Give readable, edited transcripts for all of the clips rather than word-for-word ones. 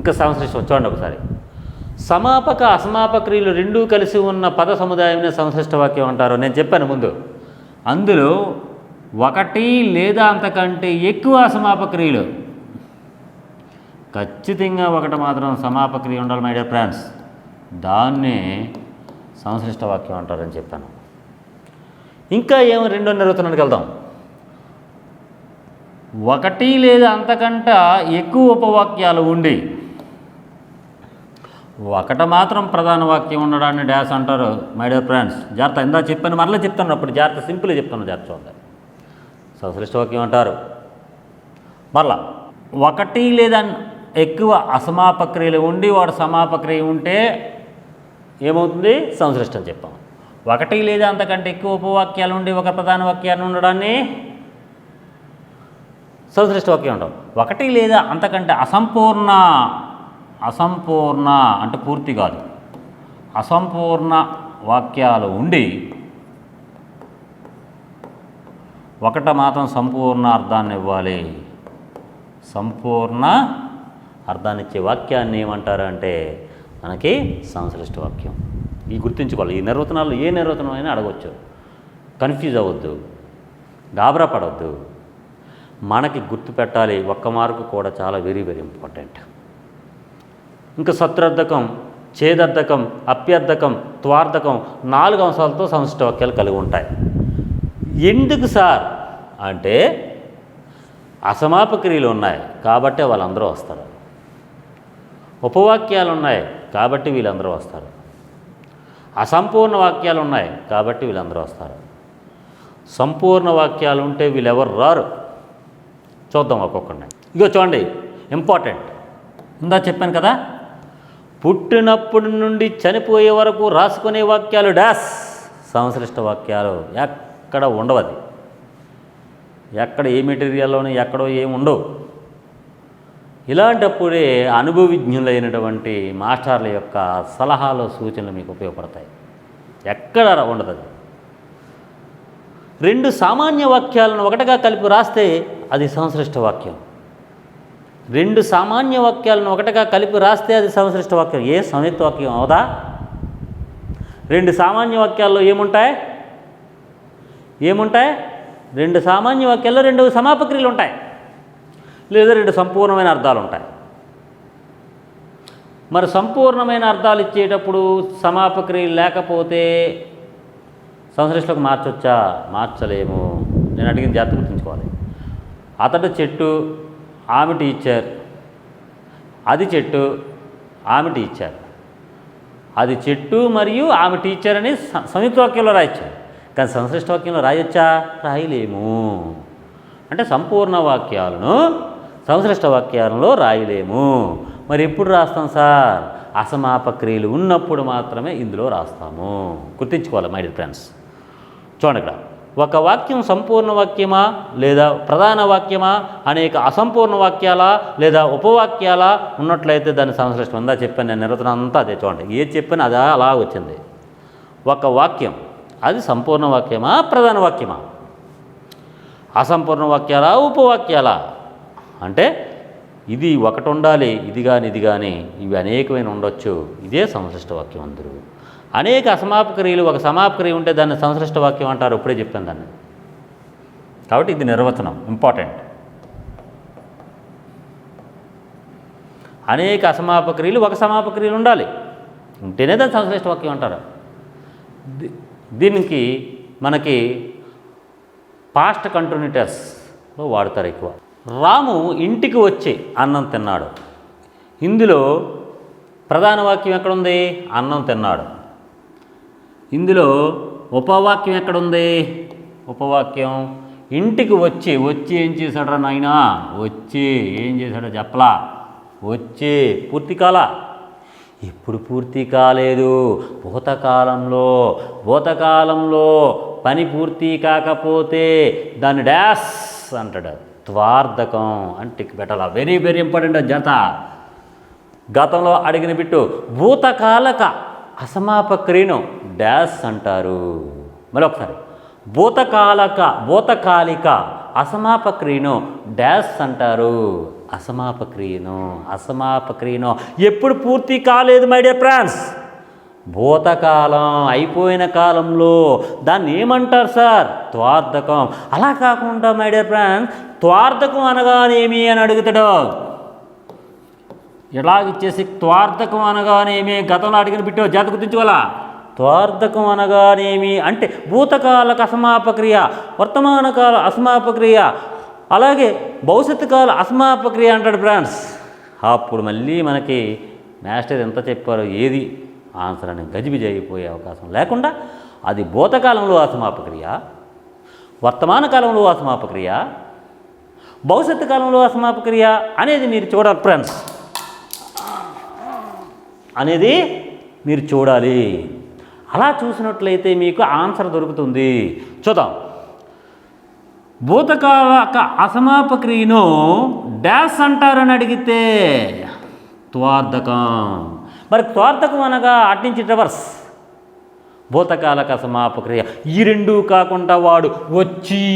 ఇంకా సంశ్లిష్టం చూడండి ఒకసారి. సమాపక అసమాపక క్రియలు రెండూ కలిసి ఉన్న పద సముదాయంనే సంశ్లిష్ట వాక్యం అంటారు. నేను చెప్పాను ముందు, అందులో ఒకటి లేదా అంతకంటే ఎక్కువ అసమాపక క్రియలు, ఖచ్చితంగా ఒకటి మాత్రం సమాపక క్రియ ఉండాలి మై డియర్ ఫ్రెండ్స్, దాన్నే సంశ్లిష్ట వాక్యం అంటారని చెప్పాను. ఇంకా ఏమో రెండో నిర్వచనానికి వెళ్దాం. ఒకటి లేదా అంతకంటే ఎక్కువ ఉపవాక్యాలు ఉండి ఒకటి మాత్రం ప్రధాన వాక్యం ఉండడాన్ని డాష్ అంటారు మై డియర్ ఫ్రెండ్స్. జాగ్రత్త, ఇందా చెప్పాను మరలా చెప్తాను, అప్పుడు జాగ్రత్త సింపుల్గా చెప్తాను, జాగ్రత్త చూద్దాం. సంశ్లిష్ట వాక్యం అంటారు. మరలా ఒకటి లేదా ఎక్కువ అసమాపక క్రియలు ఉండి వాడు సమాపక క్రియ ఉంటే ఏమవుతుంది? సంశ్లిష్టం చెప్పాం. ఒకటి లేదా అంతకంటే ఎక్కువ ఉపవాక్యాలు ఉండి ఒక ప్రధాన వాక్యాన్ని ఉండడాన్ని సంశ్లిష్ట వాక్యం అంటాం. ఒకటి లేదా అంతకంటే అసంపూర్ణ అంటే పూర్తి కాదు, అసంపూర్ణ వాక్యాలు ఉండి ఒకట మాత్రం సంపూర్ణ అర్థాన్ని ఇవ్వాలి. సంపూర్ణ అర్థాన్ని ఇచ్చే వాక్యాన్ని ఏమంటారు అంటే మనకి సంశ్లిష్ట వాక్యం. ఈ గుర్తుంచుకోవాలి. ఈ నిర్వచనాలు ఏ నిర్వచనం అయినా అడగవచ్చు, కన్ఫ్యూజ్ అవ్వద్దు, గాబరా పడవద్దు. మనకి గుర్తుపెట్టాలి. ఒక్క మార్కు కూడా చాలా వెరీ వెరీ ఇంపార్టెంట్. ఇంకా సత్రార్థకం, ఛేదర్థకం, అప్యర్థకం, త్వార్థకం 4 అంశాలతో సంశ్లిష్ట వాక్యాలు కలిగి ఉంటాయి. ఎందుకు సార్ అంటే అసమాపక క్రియలు ఉన్నాయి కాబట్టి వాళ్ళందరూ వస్తారు, ఉపవాక్యాలు ఉన్నాయి కాబట్టి వీళ్ళందరూ వస్తారు, అసంపూర్ణ వాక్యాలు ఉన్నాయి కాబట్టి వీళ్ళందరూ వస్తారు, సంపూర్ణ వాక్యాలు ఉంటే వీళ్ళెవరు రారు. చూద్దాం ఒక్కొక్కడిని. ఇగో చూడండి, ఇంపార్టెంట్. ఇందా చెప్పాను కదా, పుట్టినప్పటి నుండి చనిపోయే వరకు రాసుకునే వాక్యాలు డాష్ సంశ్లిష్ట వాక్యాలు. ఎక్కడ ఉండవది, ఎక్కడ ఏ మెటీరియల్లోనూ ఎక్కడో ఏమి ఉండవు. ఇలాంటప్పుడే అనుభవజ్ఞులైనటువంటి మాస్టర్ల యొక్క సలహాలు, సూచనలు మీకు ఉపయోగపడతాయి. ఎక్కడ ఉండదు అది. 2 సామాన్య వాక్యాలను ఒకటిగా కలిపి రాస్తే అది సంశ్లిష్ట వాక్యం. 2 సామాన్య వాక్యాలను ఒకటిగా కలిపి రాస్తే అది సంశ్లిష్ట వాక్యం. ఏ సంయుక్త వాక్యం అవదా? 2 సామాన్య వాక్యాల్లో ఏముంటాయి? 2 సామాన్య వాక్యాల్లో 2 సమాపక క్రియలు ఉంటాయి, లేదా 2 సంపూర్ణమైన అర్థాలు ఉంటాయి. మరి సంపూర్ణమైన అర్థాలు ఇచ్చేటప్పుడు సమాపక క్రియలు లేకపోతే సంశ్లిష్టకు మార్చొచ్చా? మార్చలేము. నేను అడిగిన జాగ్రత్త గుర్తుంచుకోవాలి. అతడు చెట్టు, ఆమె టీచర్. అది చెట్టు, ఆమె టీచర్. అది చెట్టు మరియు ఆమె టీచర్ అని సంయుక్త వాక్యంలో రాయొచ్చు, కానీ సంశ్లిష్ట వాక్యంలో రాయొచ్చా? రాయలేము. అంటే సంపూర్ణ వాక్యాలను సంశ్లిష్ట వాక్యాలలో రాయలేము. మరి ఎప్పుడు రాస్తాం సార్? అసమాపక క్రియలు ఉన్నప్పుడు మాత్రమే ఇందులో రాస్తాము. గుర్తుంచుకోవాలి మై డియర్ ఫ్రెండ్స్. చూడండి, ఇక్కడ ఒక వాక్యం సంపూర్ణ వాక్యమా లేదా ప్రధాన వాక్యమా, అనేక అసంపూర్ణ వాక్యాలా లేదా ఉపవాక్యాలా ఉన్నట్లయితే దాన్ని సంశ్లిష్టం. ఉందా చెప్పాను నేను, నిర్వచనం అంతా అదే. చూడండి, ఏది చెప్పాను అదే అలా వచ్చింది. ఒక వాక్యం అది సంపూర్ణ వాక్యమా ప్రధాన వాక్యమా, అసంపూర్ణ వాక్యాలా ఉపవాక్యాలా అంటే ఇది ఒకటి ఉండాలి, ఇది కానీ ఇవి అనేకమైన ఉండొచ్చు. ఇదే సంశ్లిష్ట వాక్యం. అందరూ అనేక అసమాపక క్రియలు ఒక సమాపక క్రియ ఉంటే దాన్ని సంశ్లిష్ట వాక్యం అంటారు. ఇప్పుడే చెప్పాను దాన్ని. కాబట్టి ఇది నిర్వచనం ఇంపార్టెంట్. అనేక అసమాపక క్రియలు ఒక సమాపక క్రియలు ఉండాలి, ఉంటేనే దాన్ని సంశ్లిష్ట వాక్యం అంటారు. దీనికి మనకి పాస్ట్ కంటిన్యూటర్స్లో వాడతారు ఎక్కువ. రాము ఇంటికి వచ్చి అన్నం తిన్నాడు. ఇందులో ప్రధాన వాక్యం ఎక్కడుంది? అన్నం తిన్నాడు. ఇందులో ఉపవాక్యం ఎక్కడుంది? ఉపవాక్యం ఇంటికి వచ్చి ఏం చేశాడు నాయనా? వచ్చి ఏం చేశాడో చెప్పలా. వచ్చి పూర్తి కాల. ఇప్పుడు పూర్తి కాలేదు, భూతకాలంలో పని పూర్తి కాకపోతే దాన్ని డాష్ అంటాడు. త్వార్థకం అంటే పెట్టాల. వెరీ వెరీ ఇంపార్టెంట్ జత. గతంలో అడిగిన బిట్టు భూతకాలక అసమాపక క్రియను డాష్ అంటారు. మరొకసారి, భూతకాలిక అసమాపక క్రియను డాష్ అంటారు. అసమాపక్రియను ఎప్పుడు పూర్తి కాలేదు మై డియర్ ఫ్రెండ్స్? భూతకాలం, అయిపోయిన కాలంలో. దాన్ని ఏమంటారు సార్? త్వార్థకం. అలా కాకుండా మై డియర్ ఫ్రెండ్స్, త్వార్థకం అనగానేమి అని అడుగుతాడు. ఇలాగిచ్చేసి త్వార్థకం అనగానేమి గతంలో అడిగిన బిట్టో జాత గుర్తించుకోవాలా. త్వార్థకం అనగానేమి అంటే భూతకాలకు అసమాపక్రియ, వర్తమానకాల అసమాపక్రియ, అలాగే భవిష్యత్తు కాల అసమాపక్రియ అంటాడు ఫ్రెండ్స్. అప్పుడు మళ్ళీ మనకి మాస్టర్ ఎంత చెప్పారో ఏది ఆన్సర్ అని గజిబిజి అయిపోయే అవకాశం లేకుండా అది భూతకాలంలో అసమాపక్రియ, వర్తమాన కాలంలో అసమాపక్రియ, భవిష్యత్తు కాలంలో అసమాపక్రియ అనేది మీరు చూడాలి ఫ్రెండ్స్, అనేది మీరు చూడాలి. అలా చూసినట్లయితే మీకు ఆన్సర్ దొరుకుతుంది. చూద్దాం. భూతకాల అసమాపక్రియను డాష్ అంటారని అడిగితే త్వార్థకం. మరి త్వార్థకం అనగా అట్నుంచి రివర్స్. భూతకాలకు అసమాపక్రియ. ఈ రెండూ కాకుండా వాడు వచ్చి,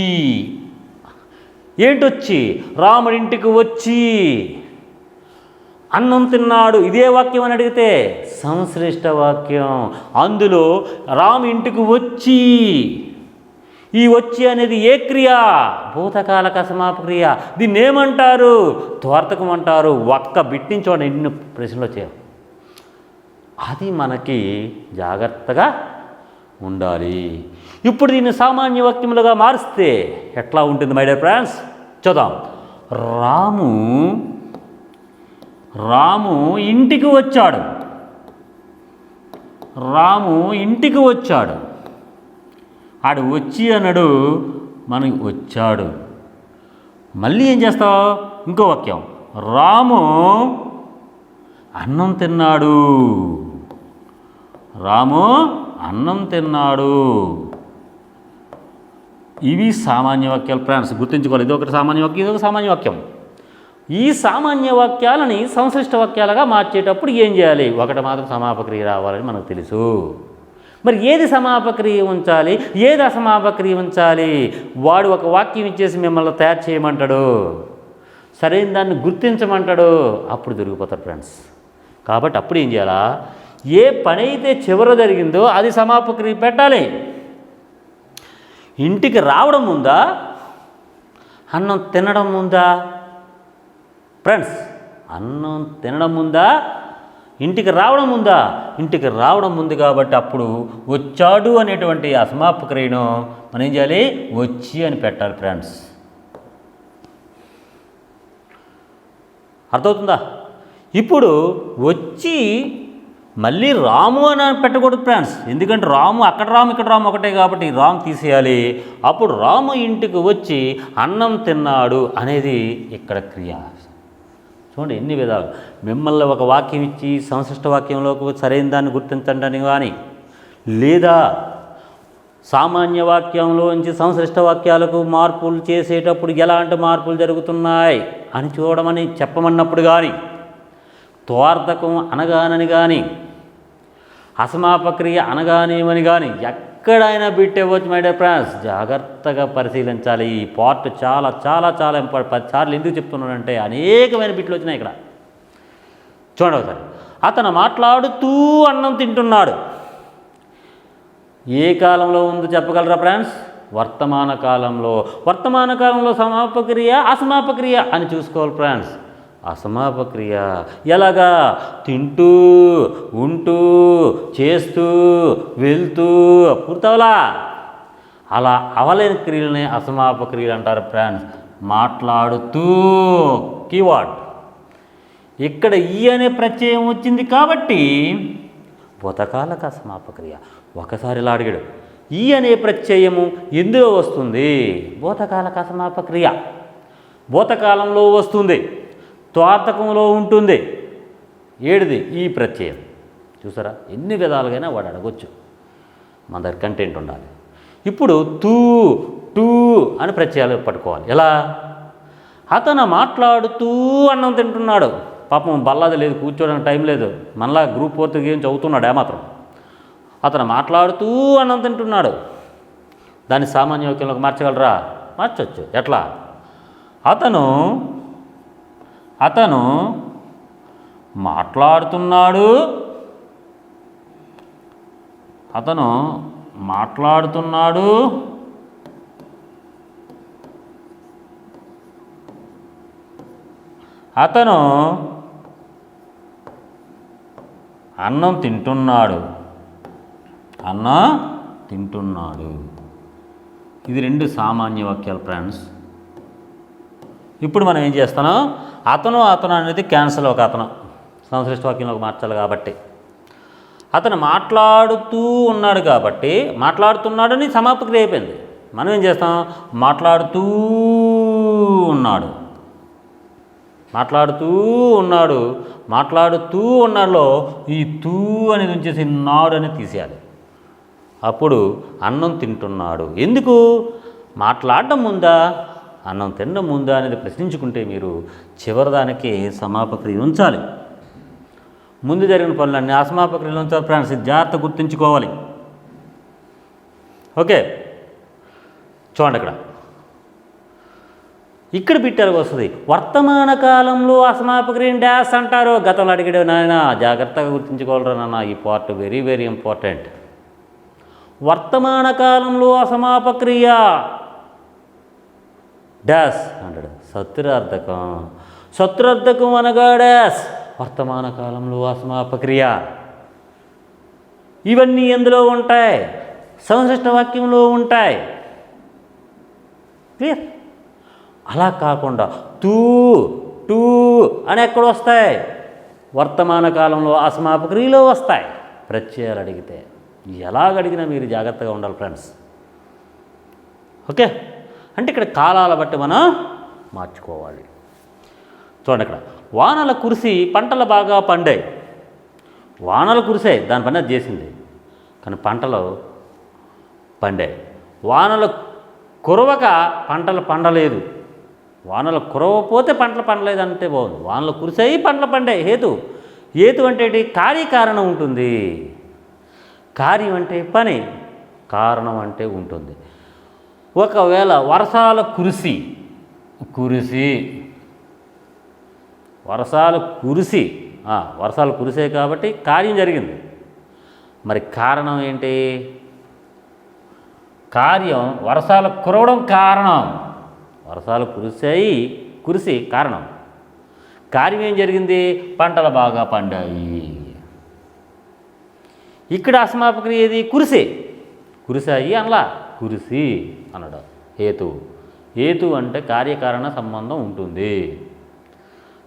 ఏంటొచ్చి? రాముడింటికి వచ్చి అన్నం తిన్నాడు. ఇదే వాక్యం అని అడిగితే సంశ్లిష్ట వాక్యం. అందులో రాము ఇంటికి వచ్చి, ఈ వచ్చి అనేది ఏ క్రియ? భూతకాలకు అసమాపక్రియ. దీన్ని ఏమంటారు? త్వార్థకం అంటారు. ఒక్క బిట్టించోండి, ఎన్ని ప్రశ్నలు వచ్చాయి. అది మనకి జాగ్రత్తగా ఉండాలి. ఇప్పుడు దీన్ని సామాన్య వాక్యములుగా మారిస్తే ఎట్లా ఉంటుంది మై డియర్ ఫ్రెండ్స్? చూద్దాం. రాము ఇంటికి వచ్చాడు. రాము ఇంటికి వచ్చాడు. ఆడు వచ్చి అన్నాడు, మనం వచ్చాడు. మళ్ళీ ఏం చేస్తావు? ఇంకో వాక్యం. రాము అన్నం తిన్నాడు. రాము అన్నం తిన్నాడు. ఇవి సామాన్య వాక్యాలు ఫ్రెండ్స్, గుర్తుంచుకోవాలి. ఇది ఒకటి సామాన్య వాక్యం, ఇది ఒక సామాన్య వాక్యం. ఈ సామాన్య వాక్యాలని సంశ్లిష్ట వాక్యాలుగా మార్చేటప్పుడు ఏం చేయాలి? ఒకటి మాత్రం సమాపక్రియ రావాలని మనకు తెలుసు. మరి ఏది సమాపక్రియ ఉంచాలి, ఏది అసమాపక్రియ ఉంచాలి? వాడు ఒక వాక్యం ఇచ్చేసి మిమ్మల్ని తయారు చేయమంటాడు, సరైన దాన్ని గుర్తించమంటాడు. అప్పుడు దొరికిపోతారు ఫ్రెండ్స్. కాబట్టి అప్పుడు ఏం చేయాలా? ఏ పని అయితే చివర జరిగిందో అది సమాపక్రియ పెట్టాలి. ఇంటికి రావడం ముందా, అన్నం తినడం ముందా ఫ్రెండ్స్? అన్నం తినడం ముందా, ఇంటికి రావడం ముందా? ఇంటికి రావడం ముందు. కాబట్టి అప్పుడు వచ్చాడు అనేటువంటి అసమాపక్రియను మనం ఏం చేయాలి? వచ్చి అని పెట్టాలి ఫ్రెండ్స్. అర్థమవుతుందా? ఇప్పుడు వచ్చి మళ్ళీ రాము అని పెట్టకూడదు ఫ్రెండ్స్. ఎందుకంటే రాము అక్కడ రాము ఇక్కడ రాము ఒకటే కాబట్టి రాము తీసేయాలి. అప్పుడు రాము ఇంటికి వచ్చి అన్నం తిన్నాడు అనేది ఇక్కడ క్రియ. చూడండి ఎన్ని విధాలు. మిమ్మల్ని ఒక వాక్యం ఇచ్చి సంశ్లిష్ట వాక్యంలోకి సరైన దాన్ని గుర్తించండి కానీ, లేదా సామాన్య వాక్యంలోంచి సంశ్లిష్ట వాక్యాలకు మార్పులు చేసేటప్పుడు ఎలాంటి మార్పులు జరుగుతున్నాయి అని చూడమని చెప్పమన్నప్పుడు కానీ, త్వార్థకం అనగానని కానీ, అసమాపక్రియ అనగానేమని కానీ ఎక్కడైనా బిట్ ఇవ్వచ్చు మై డియర్ ఫ్రెండ్స్. జాగ్రత్తగా పరిశీలించాలి. ఈ పార్ట్ చాలా చాలా చాలా ఇంపార్టెంట్. 10 సార్లు ఎందుకు చెప్తున్నానంటే అనేకమైన బిట్లు వచ్చినాయి ఇక్కడ. చూడండి ఒకసారి. అతను మాట్లాడుతూ అన్నం తింటున్నాడు. ఏ కాలంలో ఉందో చెప్పగలరా ఫ్రెండ్స్? వర్తమాన కాలంలో. వర్తమాన కాలంలో సమాపక్రియ అసమాపక్రియ అని చూసుకోవాలి ఫ్రెండ్స్. అసమాపక్రియ ఎలాగా? తింటూ, ఉంటూ, చేస్తూ, వెళ్తూ, పూర్తవలా అలా అవలేని క్రియలని అసమాపక్రియలు అంటారు ఫ్రెండ్స్. మాట్లాడుతూ కీవర్డ్. ఇక్కడ ఈ అనే ప్రత్యయం వచ్చింది కాబట్టి భూతకాలకు అసమాపక్రియ. ఒకసారి ఇలా అడిగాడు, ఈ అనే ప్రత్యయము ఎందులో వస్తుంది? భూతకాలకు అసమాపక్రియ. భూతకాలంలో వస్తుంది, త్వార్థకంలో ఉంటుంది. ఏడిది? ఈ ప్రత్యయం. చూసారా ఎన్ని విధాలుగైనా వాడు అడగొచ్చు. మన దగ్గర కంటెంట్ ఉండాలి. ఇప్పుడు తూ, టూ అని ప్రత్యయాలు పట్టుకోవాలి. ఎలా? అతను మాట్లాడుతూ అన్నం తింటున్నాడు. పాపం బల్లాది లేదు, కూర్చోడానికి టైం లేదు. మనలా గ్రూప్ 4 గేమ్ చదువుతున్నాడు ఏమాత్రం. అతను మాట్లాడుతూ అన్నం తింటున్నాడు. దాన్ని సామాన్య వాక్యంలోకి మార్చగలరా? మార్చవచ్చు. ఎట్లా? అతను అతను మాట్లాడుతున్నాడు. అతను మాట్లాడుతున్నాడు. అతను అన్నం తింటున్నాడు. అన్నం తింటున్నాడు. ఇది 2 సామాన్య వాక్యాలు ఫ్రెండ్స్. ఇప్పుడు మనం ఏం చేస్తాను, అతను అనేది క్యాన్సల్ ఒక అతను సంశ్లిష్ట వాక్యంలోకి మార్చాలి కాబట్టి అతను మాట్లాడుతూ ఉన్నాడు కాబట్టి మాట్లాడుతున్నాడని సమాపక్రియ అయిపోయింది. మనం ఏం చేస్తాం, మాట్లాడుతూ ఉన్నాడు. మాట్లాడుతూ ఉన్నాడు. మాట్లాడుతూ ఉన్నాడులో ఈ తూ అనేది ఉంచేసి నాడు అని తీసేయాలి. అప్పుడు అన్నం తింటున్నాడు. ఎందుకు మాట్లాడడం ముందా అన్నం తినడం ముందా అనేది ప్రశ్నించుకుంటే మీరు చివరిదానికి సమాపక్రియ ఉంచాలి. ముందు జరిగిన పనులన్నీ అసమాపక్రియలు ఉంచాలి ఫ్రెండ్స్. ఇది జాగ్రత్త గుర్తుంచుకోవాలి. ఓకే, చూడండి ఇక్కడ బిట్టాలకు వస్తుంది. వర్తమాన కాలంలో అసమాపక్రియని డాష్ అంటారు. గతంలో అడిగాడు నాయన, జాగ్రత్తగా గుర్తుంచుకోవాలరా నాన్న, ఈ పార్ట్ వెరీ వెరీ ఇంపార్టెంట్. వర్తమాన కాలంలో అసమాపక్రియ డాష్ అంటాడు. సత్రార్థకం. సత్రార్థకం అనగా డాష్. వర్తమాన కాలంలో అసమాపక్రియ. ఇవన్నీ ఎందులో ఉంటాయి, సంశ్లిష్ట వాక్యంలో ఉంటాయి. క్లియర్? అలా కాకుండా తూ టూ అని ఎక్కడ వస్తాయి, వర్తమాన కాలంలో అసమాపక్రియలో వస్తాయి. ప్రత్యయాలు అడిగితే ఎలాగడిగినా మీరు జాగ్రత్తగా ఉండాలి ఫ్రెండ్స్. ఓకే, అంటే ఇక్కడ కాలాల బట్టి మనం మార్చుకోవాలి. చూడండి, ఇక్కడ వానల కురిసి పంటలు బాగా పండాయి. వానలు కురిసాయి, దాని పని అది చేసింది, కానీ పంటలు పండాయి. వానలు కురవక పంటలు పండలేదు. వానలు కురవపోతే పంటలు పండలేదు అంటే బాగుంది. వానలు కురిసాయి, పంటలు పండాయి. హేతు అంటే ఏంటి, కార్యకారణం ఉంటుంది. కార్యం అంటే పని, కారణం అంటే ఉంటుంది. ఒకవేళ వర్షాలు వర్షాలు కురిసాయి కాబట్టి కార్యం జరిగింది. మరి కారణం ఏంటి, కార్యం వర్షాలు కురవడం కారణం. వర్షాలు కురిసి కారణం. కార్యం ఏం జరిగింది, పంటలు బాగా పండాయి. ఇక్కడ అసమాపక్రియ ఏది, కురిసాయి అనలా, కురిసి అనడం హేతు అంటే కార్యకారణ సంబంధం ఉంటుంది.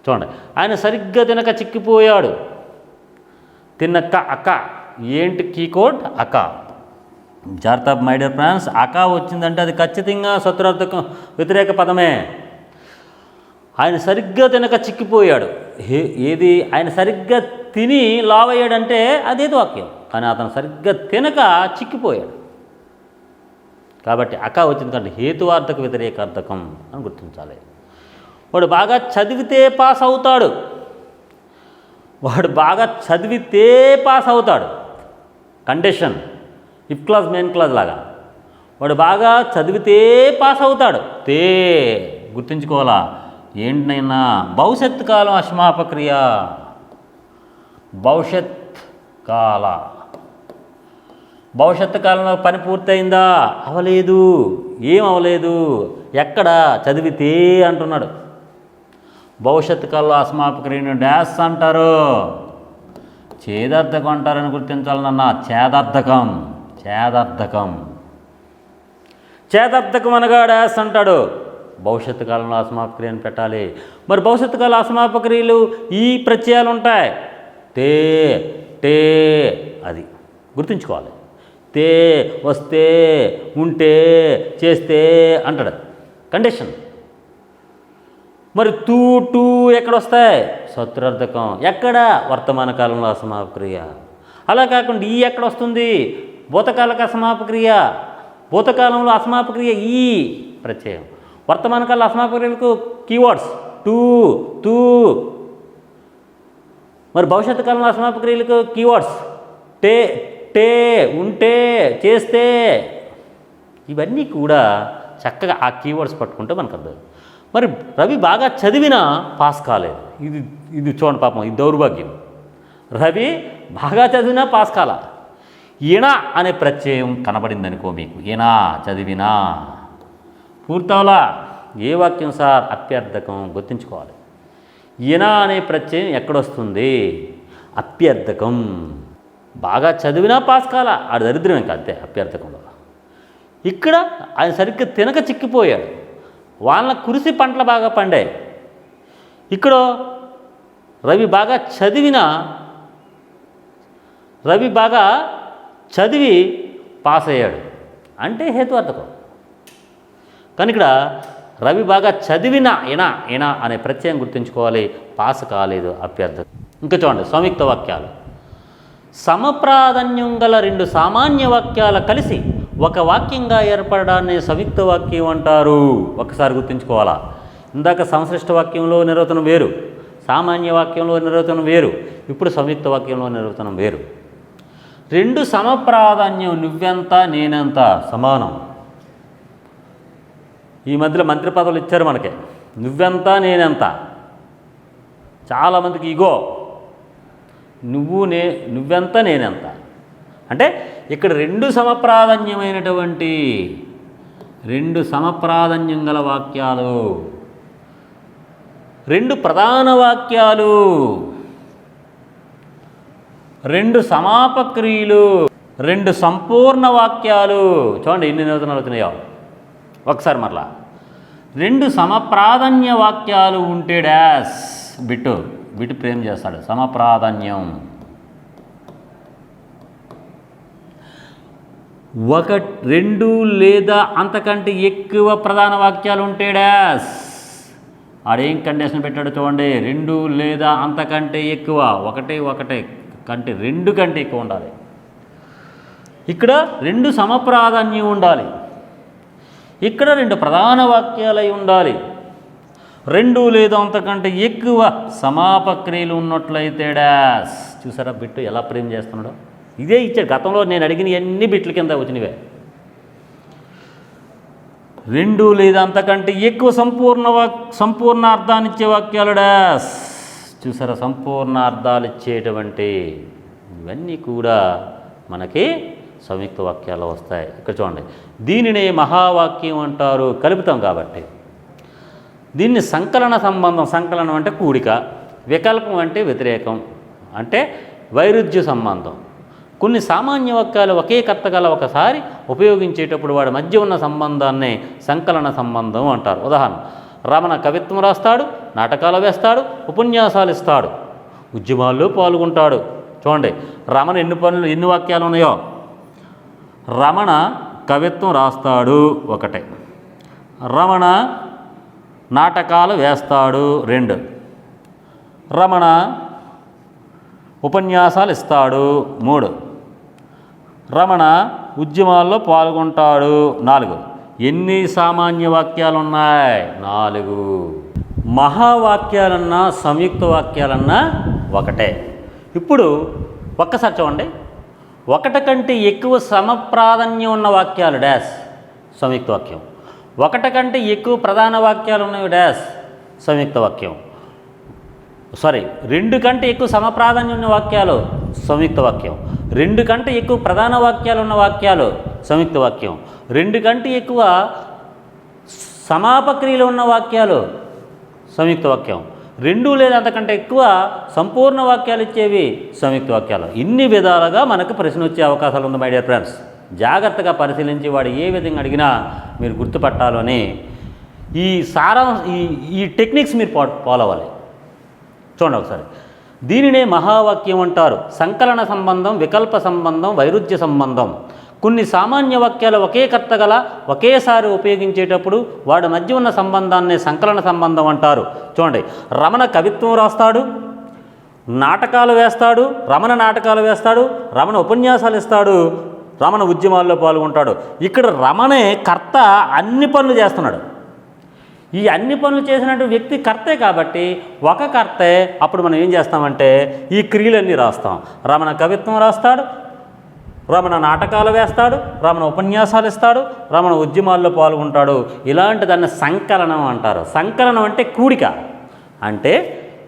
చూడండి, ఆయన సరిగ్గా తినక చిక్కిపోయాడు. తిన్నక్క అక్క. ఏంటి కీ కోడ్, అక్క. జాగ్రత్త మై డియర్ ఫ్రెండ్స్. అక వచ్చిందంటే అది ఖచ్చితంగా సత్రార్థకం వ్యతిరేక పదమే. ఆయన సరిగ్గా తినక చిక్కిపోయాడు. ఏది, ఆయన సరిగ్గా తిని లావయ్యాడంటే అదేది వాక్యం, కానీ అతను సరిగ్గా తినక చిక్కిపోయాడు కాబట్టి అక వచ్చింది. కాబట్టి హేతువార్థక వ్యతిరేకార్థకం అని గుర్తించాలి. వాడు బాగా చదివితే పాస్ అవుతాడు. Condition if clause main clause లాగా. వాడు బాగా చదివితే పాస్ అవుతాడు. గుర్తుంచుకోవాలా ఏంటనైనా, భవిష్యత్ కాలం అసమాపక్రియ. భవిష్యత్తు కాలంలో పని పూర్తయిందా, అవలేదు. ఏం అవలేదు, ఎక్కడ, చదివితే అంటున్నాడు. భవిష్యత్తు కాలంలో అసమాపక్రియను డాష్ అంటారు. ఛేదార్థకం అంటారని గుర్తించాలన్నా. ఛేదార్థకం అనగా డాష్ అంటాడు. భవిష్యత్తు కాలంలో అసమాపక్రియను పెట్టాలి. మరి భవిష్యత్తు కాల అసమాపక్రియలు ఈ ప్రత్యయాలు ఉంటాయి. తే అది గుర్తుంచుకోవాలి. వస్తే, ఉంటే, చేస్తే అంటాడు. కండిషన్. మరి టూ ఎక్కడ వస్తాయి, సత్రార్థకం. ఎక్కడ, వర్తమాన కాలంలో అసమాపక్రియ. అలా కాకుండా ఈ ఎక్కడ వస్తుంది, భూతకాలకు అసమాపక్రియ. భూతకాలంలో అసమాపక్రియ ఈ ప్రత్యయం. వర్తమాన కాల అసమాపక్రియలకు కీవర్డ్స్ టూ. మరి భవిష్యత్తు కాలంలో అసమాపక్రియలకు కీవర్డ్స్ టే, ఉంటే, చేస్తే. ఇవన్నీ కూడా చక్కగా ఆ కీవర్డ్స్ పట్టుకుంటే మనకు అర్థం. మరి రవి బాగా చదివినా పాస్ కాలేదు. ఇది ఇది చూడండి పాపం, ఇది దౌర్భాగ్యం. రవి బాగా చదివినా పాస్ కాల. ఈణ అనే ప్రత్యయం కనబడింది అనుకో మీకు, ఈణ చదివినా పూర్తవలా. ఏ వాక్యం సార్? అప్యర్థకం. గుర్తుంచుకోవాలి. ఈణ అనే ప్రత్యయం ఎక్కడొస్తుంది? అప్యర్థకం. బాగా చదివినా పాస్ కాల, ఆడు దరిద్రం ఇంకా అంతే అప్యర్థకంలో. ఇక్కడ ఆయన సరిగ్గా తినక చిక్కిపోయాడు. వాళ్ళ కురిసి పంటలు బాగా పండాయి. ఇక్కడ రవి బాగా చదివి పాస్ అయ్యాడు అంటే హేతువార్థకం. కానీ ఇక్కడ రవి బాగా చదివిన ఈణ అనే ప్రత్యయం గుర్తుంచుకోవాలి. పాస్ కాలేదు, అప్యర్థకం. ఇంకా చూడండి సంయుక్త వాక్యాలు. సమప్రాధాన్యం గల రెండు సామాన్య వాక్యాలు కలిసి ఒక వాక్యంగా ఏర్పడడాన్ని సంయుక్త వాక్యం అంటారు. ఒకసారి గుర్తుంచుకోవాలా. ఇందాక సంశ్లిష్ట వాక్యంలో నిర్వచనం వేరు, సామాన్య వాక్యంలో నిర్వచనం వేరు, ఇప్పుడు సంయుక్త వాక్యంలో నిర్వచనం వేరు. రెండు సమప్రాధాన్యం, నువ్వెంత నేనెంత సమానం. ఈ మధ్యలో మంత్రి పదవులు ఇచ్చారు మనకి. నువ్వెంత నేనెంత. చాలామందికి ఇగో నువ్వెంత నేనెంత అంటే ఇక్కడ రెండు సమప్రాధాన్యం గల వాక్యాలు, రెండు ప్రధాన వాక్యాలు, రెండు సమాపక్రియలు, రెండు సంపూర్ణ వాక్యాలు. చూడండి ఎన్ని నిర్వచనాలు వచ్చినాయో ఒకసారి మరలా. రెండు సమప్రాధాన్య వాక్యాలు ఉంటే డాష్ బిట్టు ప్రేమ చేస్తాడు. సమప్రాధాన్యం. రెండు లేదా అంతకంటే ఎక్కువ ప్రధాన వాక్యాలు ఉంటే డాష్. ఆడేం కండిషన్ పెట్టాడు చూడండి. రెండు లేదా అంతకంటే ఎక్కువ, ఒకటే కంటే రెండు కంటే ఎక్కువ ఉండాలి. ఇక్కడ రెండు సమప్రాధాన్యం ఉండాలి, ఇక్కడ రెండు ప్రధాన వాక్యాలై ఉండాలి. రెండు లేదా అంతకంటే ఎక్కువ సమాపక్రియలు ఉన్నట్లయితే డాష్. చూసారా బిట్టు ఎలా ప్రేమ చేస్తున్నాడో? ఇదే ఇచ్చాడు. గతంలో నేను అడిగిన అన్ని బిట్ల కింద వచ్చినవే. రెండు లేదా అంతకంటే ఎక్కువ సంపూర్ణ అర్థాన్ని ఇచ్చే వాక్యాలు డాష్. చూసారా, సంపూర్ణ అర్థాలు ఇచ్చేటువంటి ఇవన్నీ కూడా మనకి సంయుక్త వాక్యాలు వస్తాయి. ఇక్కడ చూడండి, దీనినే మహావాక్యం అంటారు. కలుపుతాం కాబట్టి. దీన్ని సంకలన సంబంధం, సంకలనం అంటే కూడిక, వికల్పం అంటే వ్యతిరేకం, అంటే వైరుధ్య సంబంధం. కొన్ని సామాన్య వాక్యాలు ఒకే కర్త గల ఒకసారి ఉపయోగించేటప్పుడు వాడి మధ్య ఉన్న సంబంధాన్ని సంకలన సంబంధం అంటారు. ఉదాహరణ, రమణ కవిత్వం రాస్తాడు, నాటకాలు వేస్తాడు, ఉపన్యాసాలు ఇస్తాడు, ఉద్యమాల్లో పాల్గొంటాడు. చూడండి, రమణ ఎన్ని వాక్యాలు ఉన్నాయో. రమణ కవిత్వం రాస్తాడు ఒకటే, రమణ నాటకాలు వేస్తాడు రెండు, రమణ ఉపన్యాసాలు ఇస్తాడు మూడు, రమణ ఉద్యమాల్లో పాల్గొంటాడు నాలుగు. ఎన్ని సామాన్య వాక్యాలు ఉన్నాయి? నాలుగు. మహావాక్యాలన్నా సంయుక్త వాక్యాలన్నా ఒకటే. ఇప్పుడు ఒక్కసారి చూడండి, ఒకటి కంటే ఎక్కువ సమప్రాధాన్యం ఉన్న వాక్యాలు డాష్ సంయుక్త వాక్యం, ఒకటి కంటే ఎక్కువ ప్రధాన వాక్యాలు ఉన్నవి డాష్ సంయుక్త వాక్యం. రెండు కంటే ఎక్కువ సమప్రాధాన్యం ఉన్న వాక్యాలు సంయుక్త వాక్యం, రెండు కంటే ఎక్కువ ప్రధాన వాక్యాలు ఉన్న వాక్యాలు సంయుక్త వాక్యం, రెండు కంటే ఎక్కువ సమాపక్రియలు ఉన్న వాక్యాలు సంయుక్త వాక్యం, రెండు లేదా అంతకంటే ఎక్కువ సంపూర్ణ వాక్యాలు ఇచ్చేవి సంయుక్త వాక్యాలు. ఇన్ని విధాలుగా మనకు ప్రశ్న వచ్చే అవకాశాలు ఉంది మై డియర్ ఫ్రెండ్స్. జాగ్రత్తగా పరిశీలించి వాడు ఏ విధంగా అడిగినా మీరు గుర్తుపట్టాలని ఈ టెక్నిక్స్ మీరు ఫాలో అవ్వాలి. చూడండి ఒకసారి, దీనినే మహావాక్యం అంటారు. సంకలన సంబంధం, వికల్ప సంబంధం, వైరుధ్య సంబంధం. కొన్ని సామాన్య వాక్యాలు ఒకే కర్త గల ఒకేసారి ఉపయోగించేటప్పుడు వాడి మధ్య ఉన్న సంబంధాన్ని సంకలన సంబంధం అంటారు. చూడండి, రమణ కవిత్వం రాస్తాడు, నాటకాలు వేస్తాడు, రమణ నాటకాలు వేస్తాడు, రమణ ఉపన్యాసాలు ఇస్తాడు, రమణ ఉద్యమాల్లో పాల్గొంటాడు. ఇక్కడ రమణే కర్త, అన్ని పనులు చేస్తున్నాడు. ఈ అన్ని పనులు చేసినట్టు వ్యక్తి కర్తే కాబట్టి ఒక కర్తే. అప్పుడు మనం ఏం చేస్తామంటే ఈ క్రియలన్నీ రాస్తాం. రమణ కవిత్వం రాస్తాడు, రమణ నాటకాలు వేస్తాడు, రమణ ఉపన్యాసాలు ఇస్తాడు, రమణ ఉద్యమాల్లో పాల్గొంటాడు. ఇలాంటి దాన్ని సంకలనం అంటారు. సంకలనం అంటే కూడిక. అంటే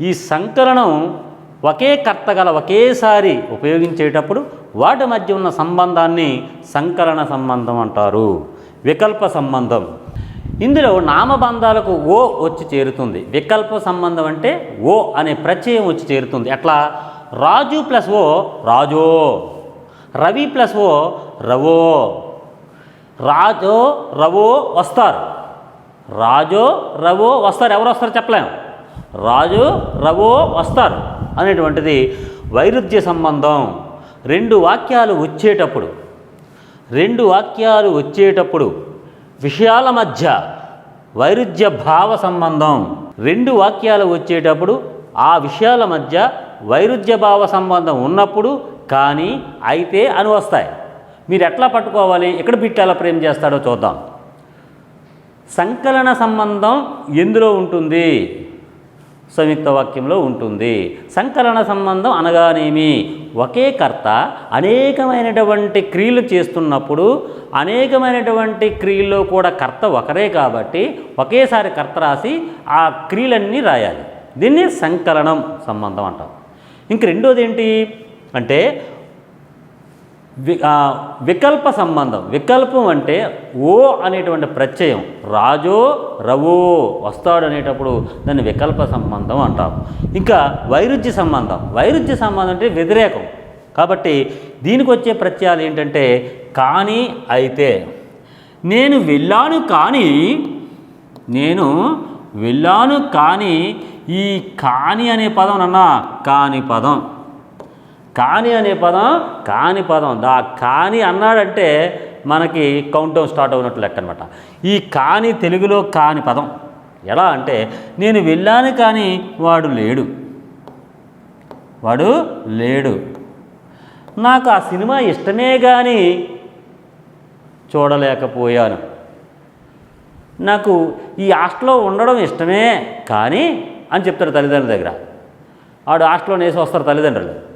ఈ సంకలనం ఒకే కర్త గల ఒకేసారి ఉపయోగించేటప్పుడు వాటి మధ్య ఉన్న సంబంధాన్ని సంకలన సంబంధం అంటారు. వికల్ప సంబంధం. ఇందులో నామబంధాలకు ఓ వచ్చి చేరుతుంది. వికల్ప సంబంధం అంటే ఓ అనే ప్రత్యయం వచ్చి చేరుతుంది. ఎట్లా? రాజు ప్లస్ ఓ రాజో, రవి ప్లస్ ఓ రవో. రాజో రవో వస్తారు, రాజో రవో వస్తారు. ఎవరు వస్తారు చెప్పలేము. రాజు రవో వస్తారు అనేటువంటిది వైరుధ్య సంబంధం. రెండు వాక్యాలు వచ్చేటప్పుడు విషయాల మధ్య వైరుధ్య భావ సంబంధం. రెండు వాక్యాలు వచ్చేటప్పుడు ఆ విషయాల మధ్య వైరుధ్య భావ సంబంధం ఉన్నప్పుడు కానీ, అయితే అని వస్తాయి. మీరు ఎట్లా పట్టుకోవాలి? ఎక్కడ బిట్ ఎలా ప్రేమ్ చేస్తాడో చూద్దాం. సంకలన సంబంధం ఎందులో ఉంటుంది? సంయుక్త వాక్యంలో ఉంటుంది. సంకలన సంబంధం అనగానేమి? ఒకే కర్త అనేకమైనటువంటి క్రియలు చేస్తున్నప్పుడు అనేకమైనటువంటి క్రియల్లో కూడా కర్త ఒకరే కాబట్టి ఒకేసారి కర్త రాసి ఆ క్రియలన్నీ రాయాలి. దీన్ని సంకలనం సంబంధం అంటాం. ఇంక రెండోది ఏంటి అంటే వికల్ప సంబంధం. వికల్పం అంటే ఓ అనేటువంటి ప్రత్యయం రాజో రవో వస్తాడు అనేటప్పుడు దాన్ని వికల్ప సంబంధం అంటాం. ఇంకా వైరుధ్య సంబంధం. వైరుధ్య సంబంధం అంటే వ్యతిరేకం. కాబట్టి దీనికి వచ్చే ప్రత్యయాలు ఏంటంటే కానీ, అయితే. నేను వెళ్ళాను కానీ ఈ కానీ అనే పదం అన్నా కాని పదం. కాని అనే పదం కాని పదం. కాని అన్నాడంటే మనకి కౌంట్ డౌన్ స్టార్ట్ అవునట్లు లెక్క అనమాట. ఈ కాని తెలుగులో కాని పదం. ఎలా అంటే నేను వెళ్ళాను కానీ వాడు లేడు. నాకు ఆ సినిమా ఇష్టమే కానీ చూడలేకపోయాను. నాకు ఈ హాస్టల్లో ఉండడం ఇష్టమే కానీ అని చెప్తాడు తల్లిదండ్రుల దగ్గర. వాడు హాస్టల్లో వేసి వస్తారు తల్లిదండ్రులు.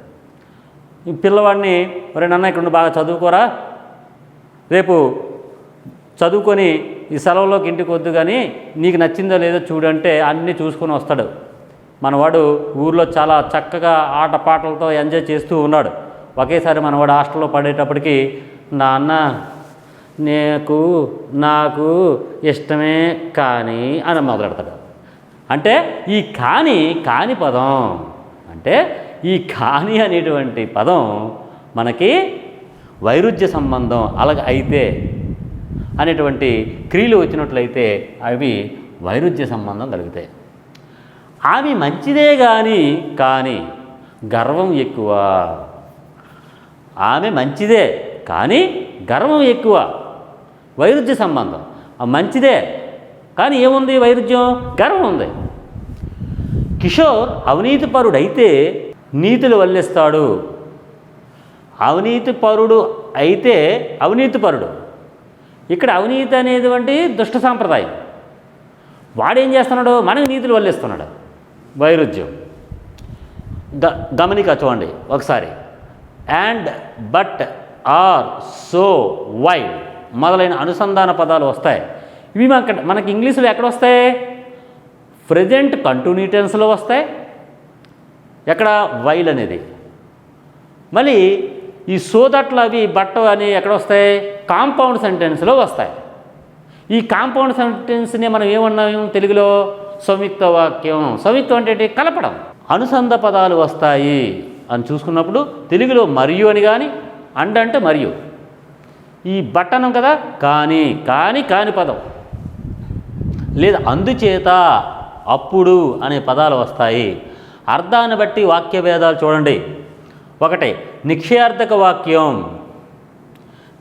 ఈ పిల్లవాడిని ఒరే నాన్న ఇక్కడ నుండి బాగా చదువుకోరా, రేపు చదువుకొని ఈ సెలవులోకి ఇంటికి వద్దు కానీ నీకు నచ్చిందో లేదో చూడంటే అన్నీ చూసుకొని వస్తాడు. మనవాడు ఊర్లో చాలా చక్కగా ఆటపాటలతో ఎంజాయ్ చేస్తూ ఉన్నాడు. ఒకేసారి మనవాడు హాస్టల్లో పడేటప్పటికి నాన్న నాకు ఇష్టమే కానీ అని మొదలెడతాడు. అంటే ఈ కాని పదం అంటే ఈ కాని అనేటువంటి పదం మనకి వైరుధ్య సంబంధం. అలాగే అయితే అనేటువంటి క్రియలు వచ్చినట్లయితే అవి వైరుధ్య సంబంధం కలుగుతాయి. ఆమె మంచిదే కానీ గర్వం ఎక్కువ. ఆమె మంచిదే కానీ గర్వం ఎక్కువ. వైరుధ్య సంబంధం. మంచిదే కానీ ఏముంది? వైరుధ్యం, గర్వం ఉంది. కిషోర్ అవినీతిపరుడైతే నీతులు వల్లిస్తాడు. అవినీతిపరుడు అయితే అవినీతిపరుడు. ఇక్కడ అవినీతి అనేటువంటి దుష్ట సాంప్రదాయం. వాడేం చేస్తున్నాడు? మనకు నీతులు వల్లిస్తున్నాడు. వైరుధ్యం. గమనిక చూడండి ఒకసారి. And, but, or, so, why మొదలైన అనుసంధాన పదాలు వస్తాయి. ఇవి మనకి ఇంగ్లీషులో ఎక్కడ వస్తాయి? ప్రెజెంట్ కంటిన్యూ టెన్స్లో వస్తాయి. ఎక్కడ? వైల్ అనేది. మళ్ళీ ఈ సోదట్లు అవి బట్ట అని ఎక్కడ వస్తాయి? కాంపౌండ్ సెంటెన్స్లో వస్తాయి. ఈ కాంపౌండ్ సెంటెన్స్ని మనం ఏమన్నాము తెలుగులో? సంయుక్త వాక్యం. సంయుక్తం అంటే కలపడం. అనుసంధ పదాలు వస్తాయి అని చూసుకున్నప్పుడు తెలుగులో మరియు అని కానీ, అంటే మరియు. ఈ బట్టనం కదా కాని పదం. లేదా అందుచేత, అప్పుడు అనే పదాలు వస్తాయి. అర్థాన్ని బట్టి వాక్య భేదాలు చూడండి. ఒకటి నిక్షయార్థక వాక్యం.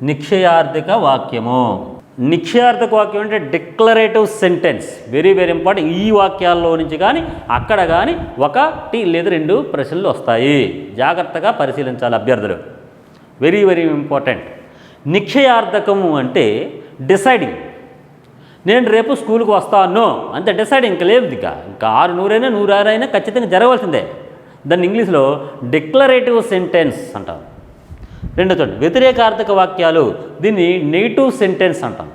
నిక్షయార్థక వాక్యము. నిక్షయార్థక వాక్యం అంటే declarative sentence. Very very important. ఈ వాక్యాల్లో నుంచి కానీ అక్కడ కానీ ఒకటి లేదా రెండు ప్రశ్నలు వస్తాయి. జాగ్రత్తగా పరిశీలించాలి అభ్యర్థులు. Very very important. నిక్షయార్థకము అంటే డిసైడింగ్. నేను రేపు స్కూల్కి వస్తాను అంతే, డిసైడింగ్. ఇంకా లేదు. ఇంకా 600 100 ఖచ్చితంగా జరగవలసిందే. దాన్ని ఇంగ్లీష్లో డిక్లరేటివ్ సెంటెన్స్ అంటారు. రెండో చోట వ్యతిరేకార్థక వాక్యాలు, దీన్ని నెగిటివ్ సెంటెన్స్ అంటాం.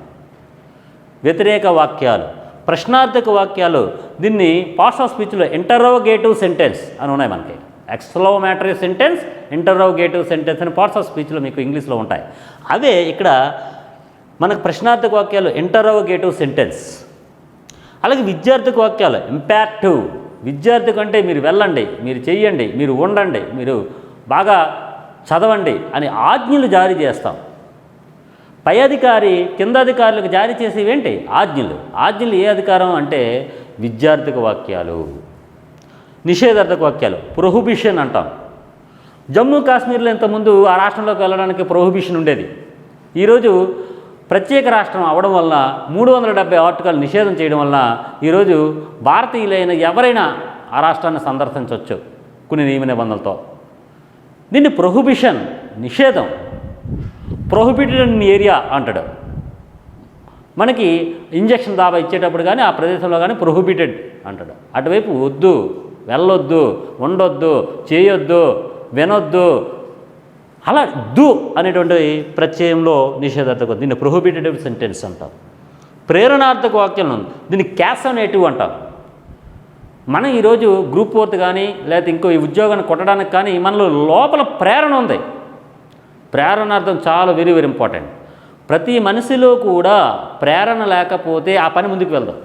వ్యతిరేక వాక్యాలు. ప్రశ్నార్థక వాక్యాలు, దీన్ని పార్ట్స్ ఆఫ్ స్పీచ్లో ఇంటరోగేటివ్ సెంటెన్స్ అని ఉన్నాయి మనకి. ఎక్స్క్లమేటరీ సెంటెన్స్, ఇంటరోగేటివ్ సెంటెన్స్ అని పార్ట్స్ ఆఫ్ స్పీచ్లో మీకు ఇంగ్లీష్లో ఉంటాయి. అదే ఇక్కడ మనకు ప్రశ్నార్థక వాక్యాలు ఇంటరోగేటివ్ సెంటెన్స్. అలాగే విద్యార్థిక వాక్యాలు ఇంపాక్టివ్. విద్యార్థికి అంటే మీరు వెళ్ళండి, మీరు చెయ్యండి, మీరు ఉండండి, మీరు బాగా చదవండి అని ఆజ్ఞలు జారీ చేస్తాం. పై అధికారి కింద అధికారులకు జారీ చేసేవేంటి? ఆజ్ఞలు. ఆజ్ఞలు ఏ అధికారం అంటే విద్యార్థిక వాక్యాలు. నిషేధార్థక వాక్యాలు ప్రొహిబిషన్ అంటాం. జమ్మూ కాశ్మీర్లో ఇంతకుముందు ఆ రాష్ట్రంలోకి వెళ్ళడానికి ప్రొహిబిషన్ ఉండేది. ఈరోజు ప్రత్యేక రాష్ట్రం అవడం వల్ల 370 ఆర్టికల్ నిషేధం చేయడం వల్ల ఈరోజు భారతీయులైన ఎవరైనా ఆ రాష్ట్రాన్ని సందర్శించవచ్చు కొన్ని నియమ నిబంధనలతో. దీన్ని ప్రొహిబిషన్, నిషేధం. ప్రొహిబిటెడ్ ఏరియా అంటాడు. మనకి ఇంజక్షన్ దాబా ఇచ్చేటప్పుడు కానీ ఆ ప్రదేశంలో కానీ ప్రొహిబిటెడ్ అంటాడు. అటువైపు వద్దు, వెళ్ళొద్దు, ఉండొద్దు, చేయొద్దు, వినొద్దు, అలా దు అనేటువంటి ప్రత్యయంలో నిషేధార్థక, దీన్ని ప్రొహిబిటెడ్ సెంటెన్స్ అంటాం. ప్రేరణార్థక వాక్యం ఉంది, దీన్ని క్యాసనేటివ్ అంటాం. మనం ఈరోజు గ్రూప్ 4 కానీ లేకపోతే ఇంకో ఈ ఉద్యోగాన్ని కొట్టడానికి కానీ మనలో లోపల ప్రేరణ ఉంది. ప్రేరణార్థం చాలా వెరీ వెరీ ఇంపార్టెంట్. ప్రతి మనిషిలో కూడా ప్రేరణ లేకపోతే ఆ పని ముందుకు వెళ్దాం.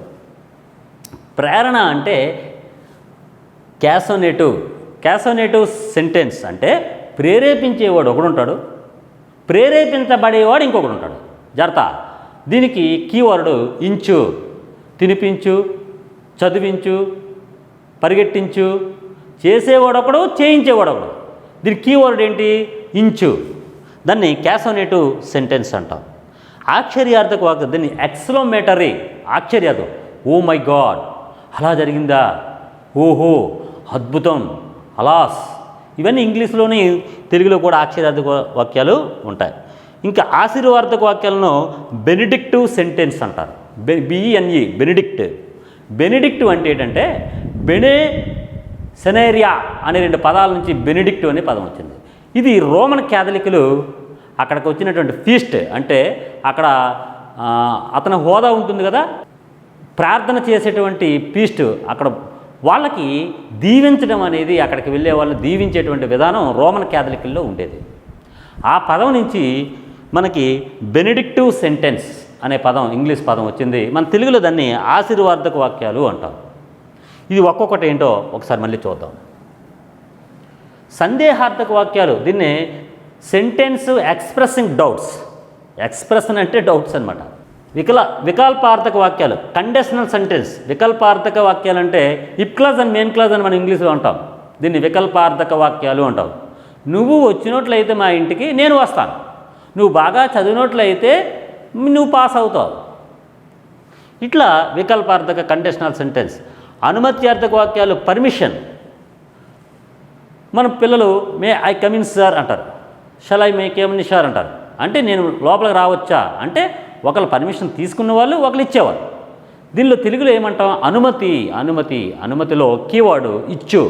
ప్రేరణ అంటే క్యాసోనేటివ్ సెంటెన్స్ అంటే ప్రేరేపించేవాడు ఒకడుంటాడు, ప్రేరేపించబడేవాడు ఇంకొకడు ఉంటాడు. జాగ్రత్త. దీనికి కీవర్డు ఇంచు. తినిపించు, చదివించు, పరిగెట్టించు, చేసేవాడొకడు, చేయించేవాడొకడు. దీని కీవర్డ్ ఏంటి? ఇంచు. దాన్ని క్యాసోనేటివ్ సెంటెన్స్ అంటాం. ఆశ్చర్యార్థక వాక్యం, దీన్ని ఎక్స్క్లమేటరీ. ఆశ్చర్యార్థం, ఓ మై గాడ్, అలా జరిగిందా, ఓహో, అద్భుతం, అలాస్. ఇవన్నీ ఇంగ్లీష్లోని, తెలుగులో కూడా ఆశ్చర్యార్థక వాక్యాలు ఉంటాయి. ఇంకా ఆశీర్వాదక వాక్యాలను బెనిడిక్టివ్ సెంటెన్స్ అంటారు. బిఈఎన్ఈ, బెనిడిక్ట్. బెనిడిక్టివ్ అంటే ఏంటంటే బెనే సెనేరియా అనే 2 పదాల నుంచి బెనిడిక్టివ్ అనే పదం వచ్చింది. ఇది రోమన్ క్యాథలికులు అక్కడికి వచ్చినటువంటి ఫీస్ట్, అంటే అక్కడ అతని హోదా ఉంటుంది కదా, ప్రార్థన చేసేటువంటి ఫీస్ట్, అక్కడ వాళ్ళకి దీవించడం అనేది, అక్కడికి వెళ్ళే వాళ్ళు దీవించేటువంటి విధానం రోమన్ క్యాథలికుల్లో ఉండేది. ఆ పదం నుంచి మనకి బెనిడిక్టివ్ సెంటెన్స్ అనే పదం, ఇంగ్లీష్ పదం వచ్చింది. మన తెలుగులో దాన్ని ఆశీర్వాదక వాక్యాలు అంటాం. ఇది ఒక్కొక్కటి ఏంటో ఒకసారి మళ్ళీ చూద్దాం. సందేహార్థక వాక్యాలు, దీన్ని సెంటెన్స్ ఎక్స్ప్రెసింగ్ డౌట్స్. ఎక్స్ప్రెషన్ అంటే డౌట్స్ అనమాట. వికల్పార్థక వాక్యాలు, కండిషనల్ సెంటెన్స్. వికల్పార్థక వాక్యాలు అంటే ఇప్ క్లాజ్ అండ్ మెయిన్ క్లాజ్ అని మనం ఇంగ్లీష్లో అంటాం. దీన్ని వికల్పార్థక వాక్యాలు అంటాం. నువ్వు వచ్చినట్లయితే మా ఇంటికి నేను వస్తాను, నువ్వు బాగా చదివినట్లయితే నువ్వు పాస్ అవుతావు. ఇట్లా వికల్పార్థక కండిషనల్ సెంటెన్స్. అనుమత్యార్థక వాక్యాలు పర్మిషన్. మన పిల్లలు మే ఐ కమిన్ సార్ అంటారు, shall I may come in sir అంటారు. అంటే నేను లోపలికి రావచ్చా అంటే ఒకళ్ళు పర్మిషన్ తీసుకున్న వాళ్ళు, ఒకళ్ళు ఇచ్చేవాళ్ళు. దీనిలో తెలుగులో ఏమంటాం? అనుమతిలో కీవర్డు ఇచ్చు.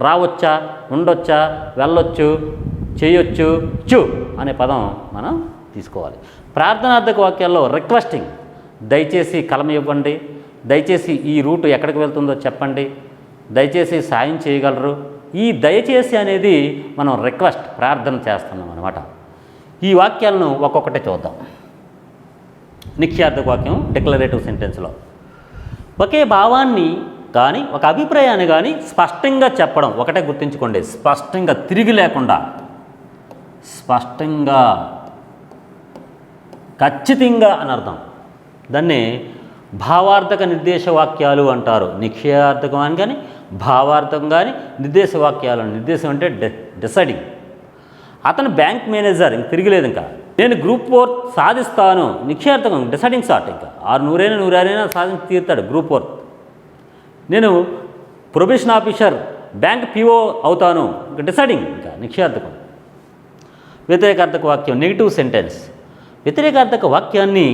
రావచ్చా, ఉండొచ్చా, వెళ్ళొచ్చు, చేయొచ్చు, చు అనే పదం మనం తీసుకోవాలి. ప్రార్థనార్థక వాక్యాల్లో రిక్వెస్టింగ్, దయచేసి కలమ ఇవ్వండి, దయచేసి ఈ రూటు ఎక్కడికి వెళ్తుందో చెప్పండి, దయచేసి సాయం చేయగలరు. ఈ దయచేసి అనేది మనం రిక్వెస్ట్, ప్రార్థన చేస్తున్నాం అన్నమాట. ఈ వాక్యాలను ఒక్కొక్కటే చూద్దాం. నిశ్చయార్థక వాక్యం డిక్లరేటివ్ సెంటెన్స్లో ఒకే భావాన్ని కానీ ఒక అభిప్రాయాన్ని కానీ స్పష్టంగా చెప్పడం. ఒకటే గుర్తుంచుకోండి, స్పష్టంగా, తిరిగి లేకుండా, స్పష్టంగా, ఖచ్చితంగా అని అర్థం. దాన్ని భావార్థక నిర్దేశ వాక్యాలు అంటారు. నిశ్చయార్థకం కానీ భావార్థకం కానీ నిర్దేశ వాక్యాలు. నిర్దేశం అంటే డిసైడింగ్. అతను బ్యాంక్ మేనేజర్, ఇంక తిరిగిలేదు. ఇంకా నేను గ్రూప్ 4 సాధిస్తాను, నిశ్చయార్థకం, డిసైడింగ్ షాట్. ఇంకా 100 సాధించి తీరుతాడు గ్రూప్ 4. నేను ప్రొబేషన్ ఆఫీసర్, బ్యాంక్ పిఓ అవుతాను, ఇంకా డిసైడింగ్, ఇంకా నిశ్చయార్థకం. వ్యతిరేకార్థక వాక్యం నెగిటివ్ సెంటెన్స్. వ్యతిరేకార్థక వాక్యాన్ని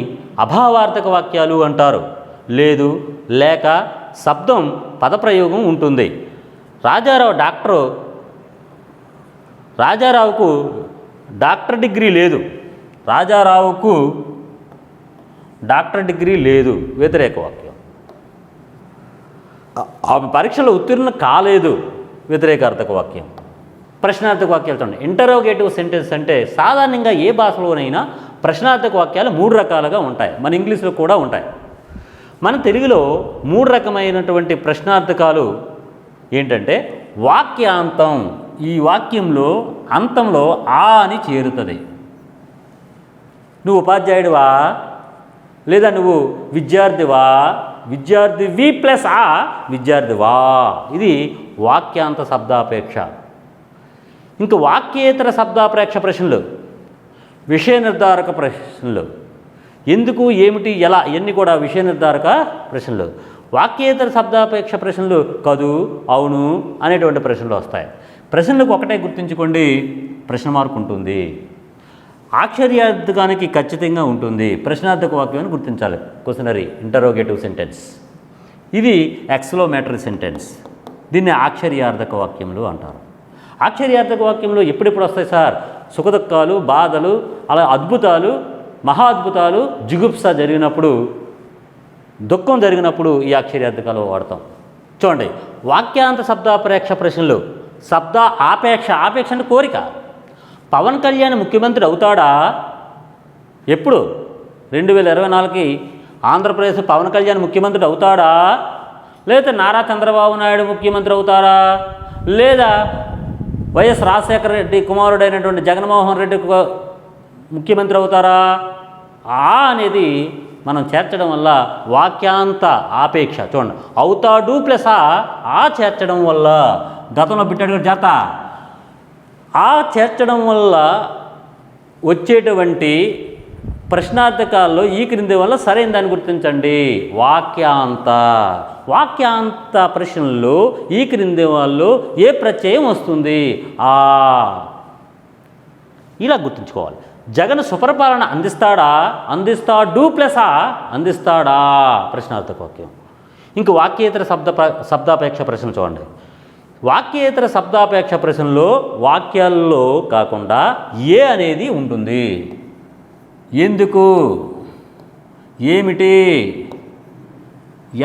అభావార్థక వాక్యాలు అంటారు. లేదు, లేక, శబ్దం, పదప్రయోగం ఉంటుంది. రాజారావుకు డాక్టర్ డిగ్రీ లేదు, రాజారావుకు డాక్టర్ డిగ్రీ లేదు, వ్యతిరేక వాక్యం. ఆమె పరీక్షలో ఉత్తీర్ణ కాలేదు, వ్యతిరేకార్థక వాక్యం. ప్రశ్నార్థక వాక్యాలు చూడండి. ఇంటరోగేటివ్ సెంటెన్స్ అంటే సాధారణంగా ఏ భాషలోనైనా ప్రశ్నార్థక వాక్యాలు 3 రకాలుగా ఉంటాయి. మన ఇంగ్లీష్లో కూడా ఉంటాయి. మన తెలుగులో 3 రకమైనటువంటి ప్రశ్నార్థకాలు ఏంటంటే వాక్యాంతం. ఈ వాక్యంలో అంతంలో ఆ అని చేరుతుంది. నువ్వు ఉపాధ్యాయుడివా, లేదా నువ్వు విద్యార్థివా, విద్యార్థివి ప్లస్ ఆ విద్యార్థివా. ఇది వాక్యాంత శబ్దాపేక్ష. ఇంకా వాక్యేతర శబ్దాపేక్ష ప్రశ్నలు, విషయ నిర్ధారక ప్రశ్నలు. ఎందుకు, ఏమిటి, ఎలా, ఇవన్నీ కూడా విషయ నిర్ధారక ప్రశ్నలు. వాక్యేతర శబ్దాపేక్ష ప్రశ్నలు కదు, అవును అనేటువంటి ప్రశ్నలు వస్తాయి. ప్రశ్నలకు ఒకటే గుర్తుంచుకోండి, ప్రశ్న మార్కు ఉంటుంది. ఆశ్చర్యార్థకానికి ఖచ్చితంగా ఉంటుంది. ప్రశ్నార్థక వాక్యాన్ని గుర్తించాలి. Questionnaire interrogative sentence. ఇది ఎక్స్క్లమేటరీ సెంటెన్స్. దీన్ని ఆశ్చర్యార్థక వాక్యములు అంటారు. ఆశ్చర్యార్థక వాక్యంలో ఎప్పుడెప్పుడు వస్తాయి సార్? సుఖదుఖాలు, బాధలు, అలా అద్భుతాలు, మహా అద్భుతాలు, జుగుప్స జరిగినప్పుడు, దుఃఖం జరిగినప్పుడు ఈ ఆశ్చర్యార్థకాలు వాడతాం. చూడండి, వాక్యాంత శబ్దాపేక్ష ప్రశ్నలు. శబ్ద ఆపేక్ష, ఆపేక్ష అంటే కోరిక. పవన్ కళ్యాణ్ ముఖ్యమంత్రి అవుతాడా? ఎప్పుడు? 2024కి ఆంధ్రప్రదేశ్ పవన్ కళ్యాణ్ ముఖ్యమంత్రి అవుతాడా? లేదా నారా చంద్రబాబు నాయుడు ముఖ్యమంత్రి అవుతారా? లేదా వైఎస్ రాజశేఖర రెడ్డి కుమారుడైనటువంటి జగన్మోహన్ రెడ్డి ముఖ్యమంత్రి అవుతారా? ఆ అనేది మనం చేర్చడం వల్ల వాక్యాంత ఆపేక్ష. చూడండి, అవుతాడు ప్లస్ ఆ చేర్చడం వల్ల, గతంలో బిట్టాడు చేత ఆ చేర్చడం వల్ల వచ్చేటువంటి ప్రశ్నార్థకాల్లో ఈ క్రింది వల్ల సరైన దాన్ని గుర్తించండి. వాక్యాంత. వాక్యాంత ప్రశ్నల్లో ఈ క్రింది వాళ్ళు ఏ ప్రత్యయం వస్తుంది? ఆ. ఇలా గుర్తుంచుకోవాలి. జగన్ సుపరిపాలన అందిస్తాడా? అందిస్తాడు ప్లస్ అందిస్తాడా ప్రశ్నార్థక వాక్యం. ఇంక వాక్యేతర శబ్దాపేక్ష ప్రశ్న చూడండి. వాక్యేతర శబ్దాపేక్ష ప్రశ్నలో వాక్యాల్లో కాకుండా ఏ అనేది ఉంటుంది. ఎందుకు, ఏమిటి,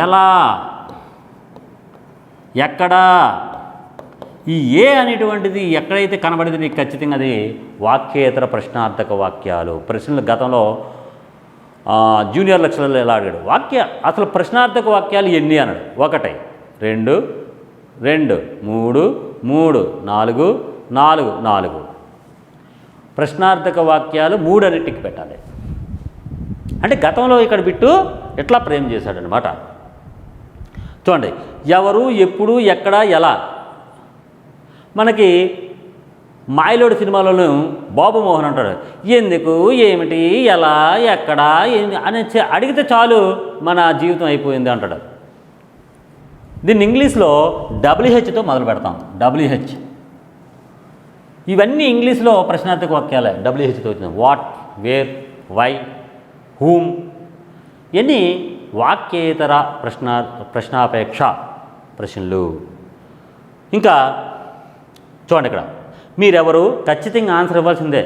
ఎలా, ఎక్కడ. ఈ ఏ అనేటువంటిది ఎక్కడైతే కనబడింది నీకు ఖచ్చితంగా అది వాక్యేతర ప్రశ్నార్థక వాక్యాలు. ప్రశ్నలు గతంలో జూనియర్ లెక్చరర్లో ఎలా అడిగాడు, అసలు ప్రశ్నార్థక వాక్యాలు ఎన్ని అన్నాడు. 1, 2, 2, 3, 3, 4, 4, 4. ప్రశ్నార్థక వాక్యాలు 3 అని టిక్ పెట్టాలి. అంటే గతంలో ఇక్కడ బిట్టు ఎట్లా ఫ్రేమ్ చేశాడనమాట. చూడండి, ఎవరు, ఎప్పుడు, ఎక్కడ, ఎలా. మనకి మాయలోడి సినిమాలోనూ బాబు మోహన్ అంటాడు, ఎందుకు, ఏమిటి, ఎలా, ఎక్కడ అని అడిగితే చాలు మన జీవితం అయిపోయింది అంటాడు. దీన్ని ఇంగ్లీష్లో WHతో మొదలు పెడతాం. WH. ఇవన్నీ ఇంగ్లీష్లో ప్రశ్నార్థక వాక్యాలే. WHతో వచ్చింది. What, where, why, whom. ఇవన్నీ వాక్యేతర ప్రశ్నాపేక్ష ప్రశ్నలు. ఇంకా చూడండి, ఇక్కడ మీరెవరు ఖచ్చితంగా ఆన్సర్ ఇవ్వాల్సిందే.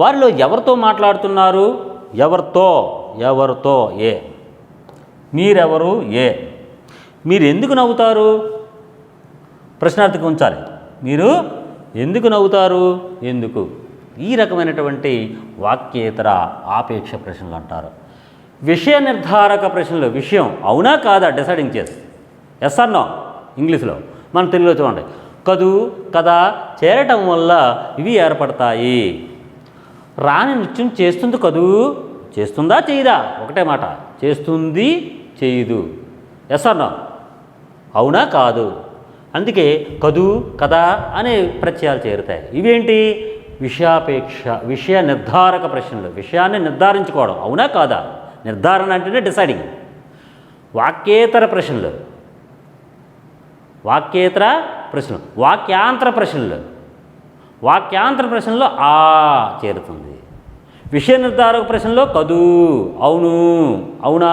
వారిలో ఎవరితో మాట్లాడుతున్నారు? ఎవరితో ఏ. మీరెవరు ఏ. మీరు ఎందుకు నవ్వుతారు? ప్రశ్నార్థకం ఉంచాలి. మీరు ఎందుకు నవ్వుతారు? ఎందుకు. ఈ రకమైనటువంటి వాక్యేతర ఆపేక్ష ప్రశ్నలు అంటారు. విషయ నిర్ధారక ప్రశ్నలు. విషయం అవునా కాదా డిసైడింగ్ చేసి ఎస్ ఆర్ నో ఇంగ్లీష్లో. మన తెలుగులో చూడండి, కదు, కదా చేరటం వల్ల ఇవి ఏర్పడతాయి. రాణి నృత్యం చేస్తుంది కదూ, చేస్తుందా చేయదా? ఒకటే మాట, చేస్తుంది, చేయదు. ఎస్ ఆర్ నో, అవునా కాదు. అందుకే కదు, కదా అనే ప్రత్యయాలు చేరుతాయి. ఇవేంటి? విషయాపేక్ష, విషయ నిర్ధారక ప్రశ్నలు. విషయాన్ని నిర్ధారించుకోవడం, అవునా కాదా. నిర్ధారణ అంటేనే డిసైడింగ్. వాక్యేతర ప్రశ్నలు. వాక్యేతర ప్రశ్నలు. వాక్యాంతర ప్రశ్నలు. వాక్యాంతర ప్రశ్నలో ఆ చేరుతుంది. విషయ నిర్ధారక ప్రశ్నలో కదు, అవును, అవునా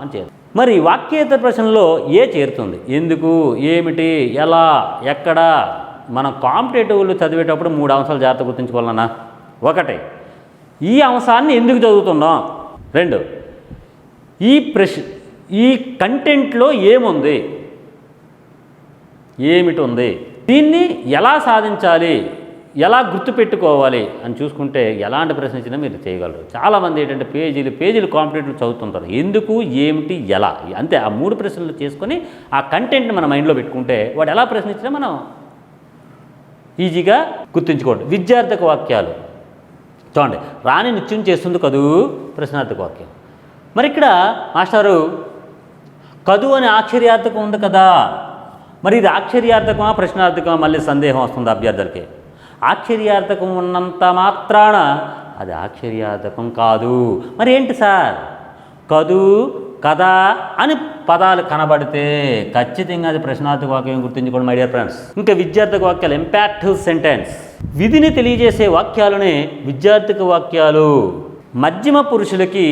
అని చేరుతుంది. మరి వాక్యేతర ప్రశ్నలో ఏ చేరుతుంది? ఎందుకు, ఏమిటి, ఎలా, ఎక్కడ. మనం కాంపిటేటివ్లు చదివేటప్పుడు 3 అంశాలు జాగ్రత్త గుర్తుంచుకోవాలన్నా. 1, ఈ అంశాన్ని ఎందుకు చదువుతున్నాం. 2, ఈ కంటెంట్లో ఏముంది, ఏమిటి ఉంది, దీన్ని ఎలా సాధించాలి, ఎలా గుర్తుపెట్టుకోవాలి అని చూసుకుంటే ఎలాంటి ప్రశ్న ఇచ్చినా మీరు చేయగలరు. చాలామంది ఏంటంటే పేజీలు కాంపిటేటివ్ చదువుతుంటారు. ఎందుకు, ఏమిటి, ఎలా, అంతే. ఆ 3 ప్రశ్నలు చేసుకొని ఆ కంటెంట్ని మన మైండ్లో పెట్టుకుంటే వాడు ఎలా ప్రశ్న ఇచ్చినా మనం ఈజీగా గుర్తుంచుకోండి. విద్యార్థక వాక్యాలు చూడండి. రాణి నృత్యం చేస్తుంది కదూ, ప్రశ్నార్థక వాక్యం. మరి ఇక్కడ మాస్టారు కదు అని ఆశ్చర్యార్థకం ఉంది కదా, మరి ఇది ఆశ్చర్యార్థకమా ప్రశ్నార్థకమా, మళ్ళీ సందేహం వస్తుంది అభ్యర్థులకి. ఆశ్చర్యార్థకం ఉన్నంత మాత్రాన అది ఆశ్చర్యార్థకం కాదు. మరి ఏంటి సార్, కదు, కదా అని పదాలు కనబడితే ఖచ్చితంగా అది ప్రశ్నార్థక వాక్యం గుర్తుంచుకోండి మై డియర్ ఫ్రెండ్స్. ఇంకా విద్యార్థక వాక్యాలు ఇంపాక్టివ్ సెంటెన్స్. విధిని తెలియజేసే వాక్యాలనే విద్యార్థక వాక్యాలు. మధ్యమ పురుషులకి